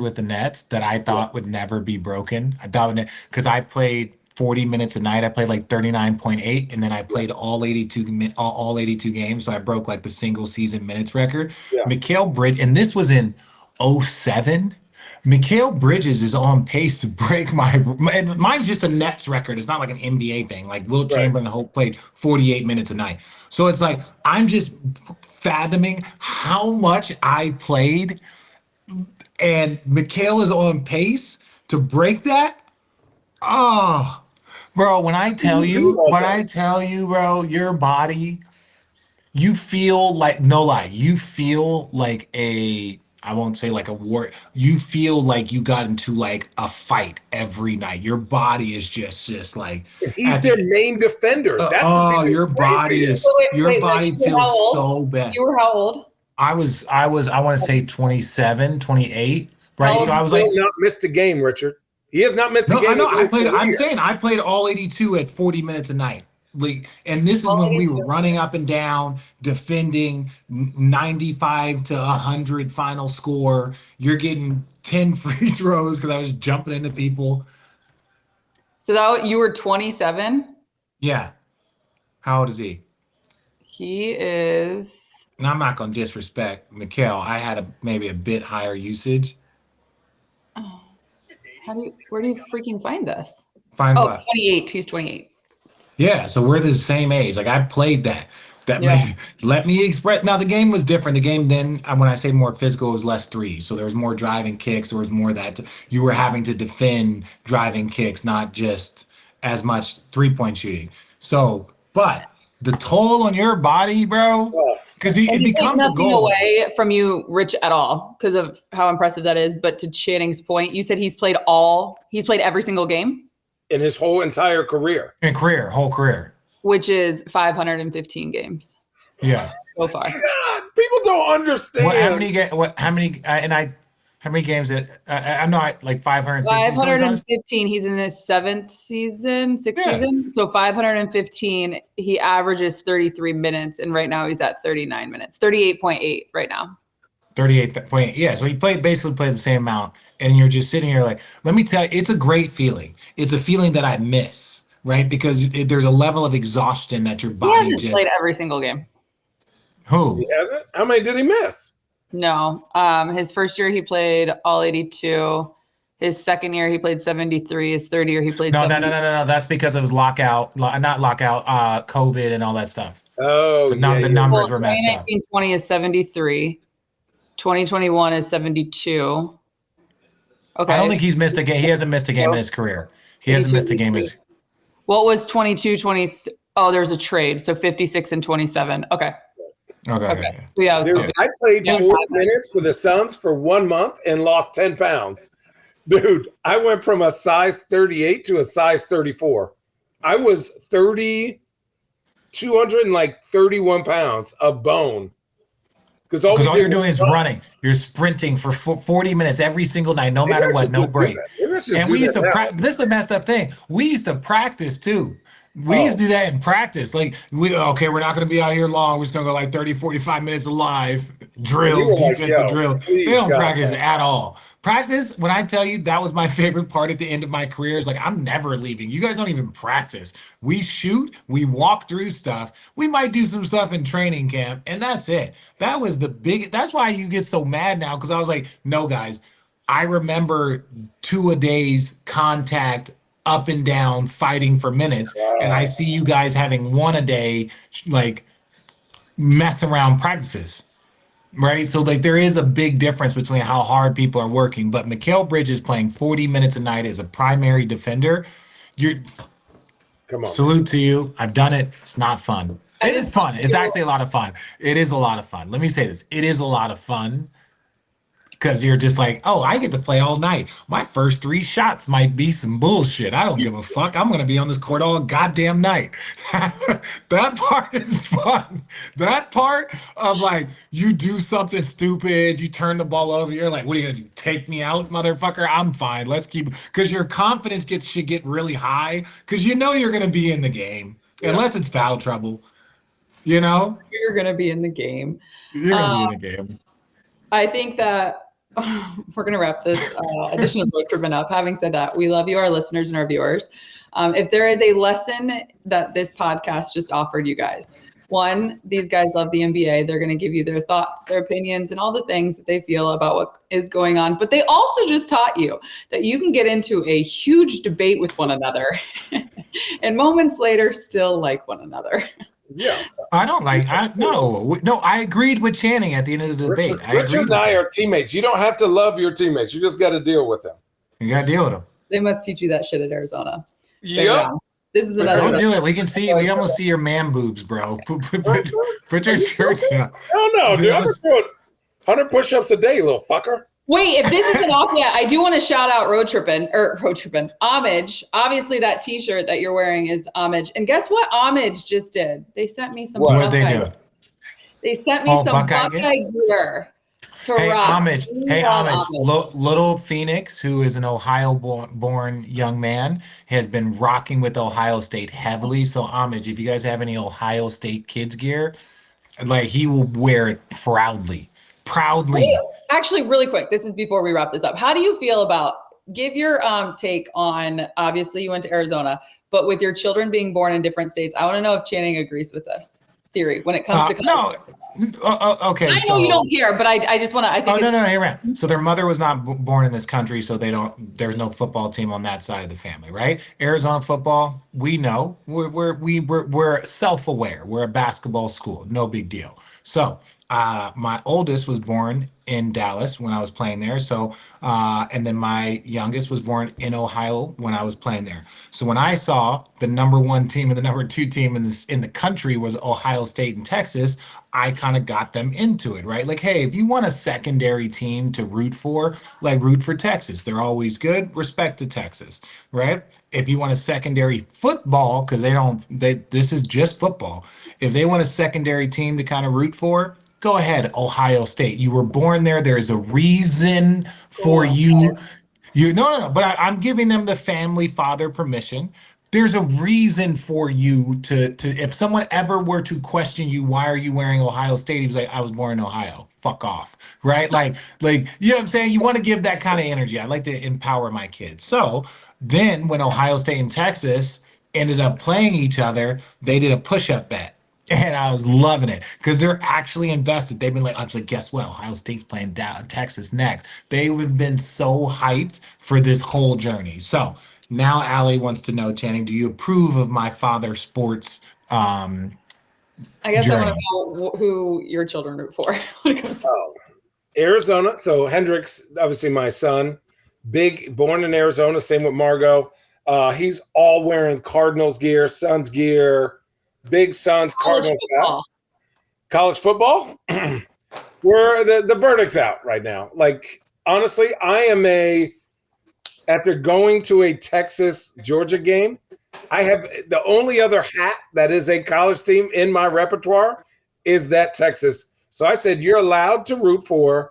S1: with the Nets that I thought would never be broken. I thought because I played 40 minutes a night. I played like 39.8, and then I played all 82 games. So I broke like the single season minutes record. Yeah. Mikal Bridges, and this was in 2007. Mikal Bridges is on pace to break and mine's just a Nets record. It's not like an NBA thing. Like Will Chamberlain Hope played 48 minutes a night. So it's like I'm just fathoming how much I played, and Mikal is on pace to break that. Oh, bro, when I tell you, bro, your body, you feel like, no lie, you feel like I won't say like a war. You feel like you got into like a fight every night. Your body is just like
S2: he's their main defender. That's
S1: your body is body feels so bad.
S3: You were how old?
S1: I want to say 27, 28. Right. So I was like
S2: not missed a game, Richard. He has not missed a game.
S1: I know. I played all 82 at 40 minutes a night. And this is when we were running up and down, defending 95 to 100 final score. You're getting 10 free throws because I was jumping into people.
S3: So you were 27?
S1: Yeah. How old is he?
S3: He is.
S1: And I'm not going to disrespect Mikal. I had maybe a bit higher usage.
S3: Oh. Where do you freaking find this?
S1: What?
S3: 28. He's 28.
S1: Yeah, so we're the same age. Like I played that. Let me express. Now the game was different. The game then, when I say more physical, it was less threes. So there was more driving kicks. There was more that you were having to defend driving kicks, not just as much 3-point shooting. So, but the toll on your body, bro, because it becomes a goal.
S3: Away from you, Rich, at all, because of how impressive that is. But to Channing's point, you said he's played every single game.
S2: In his whole entire career.
S1: Whole career.
S3: Which is 515 games.
S1: Yeah.
S3: So far.
S2: God, people don't understand.
S1: How many games I'm not like 550.
S3: 515. He's in his 6th season. So 515. He averages 33 minutes, and right now he's at 39 minutes. 38.8 right now.
S1: 38.8. Yeah. So he basically played the same amount. And you're just sitting here like, let me tell you, it's a great feeling. It's a feeling that I miss, right? Because there's a level of exhaustion that your body
S3: he hasn't played every single game.
S1: Who?
S2: He hasn't? How many did he miss?
S3: No. His first year he played all 82. His second year he played 73. His third year he played
S1: No. That's because it was COVID and all that stuff.
S2: Oh,
S1: the numbers were messed up.
S3: 2019-20 is 73. 2021 is 72. Okay.
S1: I don't think he's missed a game. He hasn't missed a game in his career. He hasn't missed a game in his.
S3: What was 22-20? Oh, there's a trade. So 56 and 27. Okay.
S1: Okay.
S3: Yeah,
S2: dude, I played 4 minutes for the Suns for 1 month and lost 10 pounds. Dude, I went from a size 38 to a size 34. I was 231 pounds of bone. Because all
S1: you're doing is running. You're sprinting for 40 minutes every single night, no matter what, no break. And we used to practice. This is the messed up thing. We used to practice too. We used to do that in practice. Like, we're not going to be out here long. We're just going to go like 30, 45 minutes live. Drills, defensive drills. They don't practice at all. Practice, when I tell you that was my favorite part at the end of my career, is like, I'm never leaving. You guys don't even practice. We shoot, we walk through stuff. We might do some stuff in training camp, and that's it. That was that's why you get so mad now, because I was like, no, guys, I remember 2-a-days contact up and down fighting for minutes, and I see you guys having 1-a-day like mess around practices, right? So like there is a big difference between how hard people are working. But Mikal Bridges playing 40 minutes a night as a primary defender, salute to you. I've done it. It's not fun. It is fun. It's actually a lot of fun. It is a lot of fun. Let me say this. It is a lot of fun. Because you're just like, oh, I get to play all night. My first 3 shots might be some bullshit. I don't give a fuck. I'm going to be on this court all goddamn night. That part is fun. That part of like, you do something stupid, you turn the ball over, you're like, what are you going to do? Take me out, motherfucker? I'm fine. Let's keep, because your confidence should get really high because you know you're going to be in the game, unless it's foul trouble. You know?
S3: You're going to be in the game.
S1: You're going to be in the game.
S3: I think that we're going to wrap this edition of Road Trippin up. Having said that, we love you, our listeners and our viewers. If there is a lesson that this podcast just offered you guys, one, these guys love the NBA. They're going to give you their thoughts, their opinions, and all the things that they feel about what is going on. But they also just taught you that you can get into a huge debate with one another and moments later still like one another.
S2: Yeah,
S1: I agreed with Channing at the end of the debate.
S2: Richard and I are teammates. You don't have to love your teammates. You just got to deal with them.
S1: You got to deal with them.
S3: They must teach you that shit at Arizona.
S2: Yep.
S3: This is another.
S1: Don't do it. We can see. We almost see your man boobs, bro. Put your shirt on.
S2: Oh no, dude! I'm doing 100 push-ups a day, little fucker.
S3: Wait, if this isn't off yet, I do want to shout out Road Trippin, Homage. Obviously, that T-shirt that you're wearing is Homage. And guess what Homage just did? They sent me some.
S1: What did they do?
S3: They sent me some Buckeye gear to rock.
S1: Homage. Hey, Homage. Little Phoenix, who is an Ohio-born young man, has been rocking with Ohio State heavily. So, Homage, if you guys have any Ohio State kids gear, like he will wear it proudly.
S3: Actually, really quick, this is before we wrap this up. How do you feel about, give your take on, obviously you went to Arizona, but with your children being born in different states, I want to know if Channing agrees with this theory when it comes to.
S1: No. Okay.
S3: I know you don't care, but I just want to, I think.
S1: No, you're right. So their mother was not born in this country, so there's no football team on that side of the family, right? Arizona football, we know, we're self-aware. We're a basketball school, no big deal. So my oldest was born in Dallas when I was playing there. So, and then my youngest was born in Ohio when I was playing there. So when I saw the number 1 team and the number 2 team in the country was Ohio State and Texas, I kind of got them into it, right? Like, hey, if you want a secondary team to root for, like root for Texas. They're always good. Respect to Texas, right? If you want a secondary football, because this is just football. If they want a secondary team to kind of root for, go ahead, Ohio State. You were born there. There's a reason for you. No. But I'm giving them the family father permission. There's a reason for you to if someone ever were to question you, why are you wearing Ohio State? He was like, I was born in Ohio. Fuck off. Right? Like, you know what I'm saying? You want to give that kind of energy. I like to empower my kids. So then when Ohio State and Texas ended up playing each other, they did a push-up bet. And I was loving it because they're actually invested. They've been like, I was like, guess what? Ohio State's playing Texas next. They've been so hyped for this whole journey. So now Allie wants to know, Channing, do you approve of my father's sports
S3: I guess I want to know who your children root for when it comes to
S2: Arizona. So Hendrix, obviously my son, born in Arizona. Same with Margot. He's all wearing Cardinals gear, Suns gear, big Suns, Cardinals gear. College football. Where the verdict's out right now. Like, honestly, after going to a Texas-Georgia game, I have the only other hat that is a college team in my repertoire is that Texas. So I said, you're allowed to root for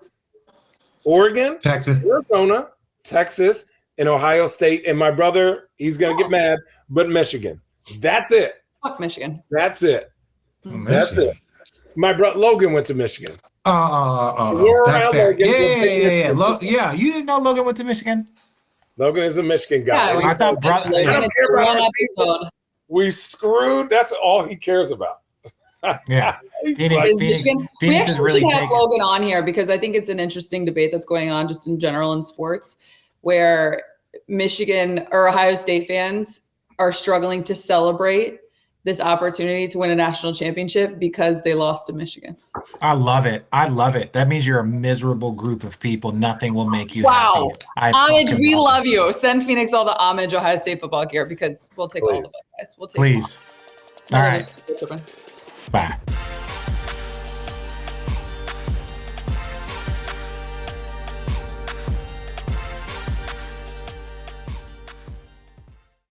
S2: Oregon,
S1: Texas,
S2: Arizona, Texas, and Ohio State. And my brother, he's going to get mad, but Michigan. That's it.
S3: Fuck Michigan.
S2: That's it.
S1: Michigan.
S2: That's it. My brother Logan went to Michigan.
S1: That's fair. Yeah. You didn't know Logan went to Michigan?
S2: Logan is a Michigan guy.
S3: Yeah,
S1: I thought
S2: we screwed. That's all he cares about.
S1: Yeah.
S3: Phoenix we actually should have Logan on here because I think it's an interesting debate that's going on just in general in sports where Michigan or Ohio State fans are struggling to celebrate this opportunity to win a national championship because they lost to Michigan.
S1: I love it. That means you're a miserable group of people. Nothing will make you
S3: happy. Homage, we love
S1: it.
S3: you. Send Phoenix all the Homage Ohio State football gear because we'll take all of it, guys. We'll take
S1: Please.
S3: All
S1: right.
S3: right.
S1: Bye.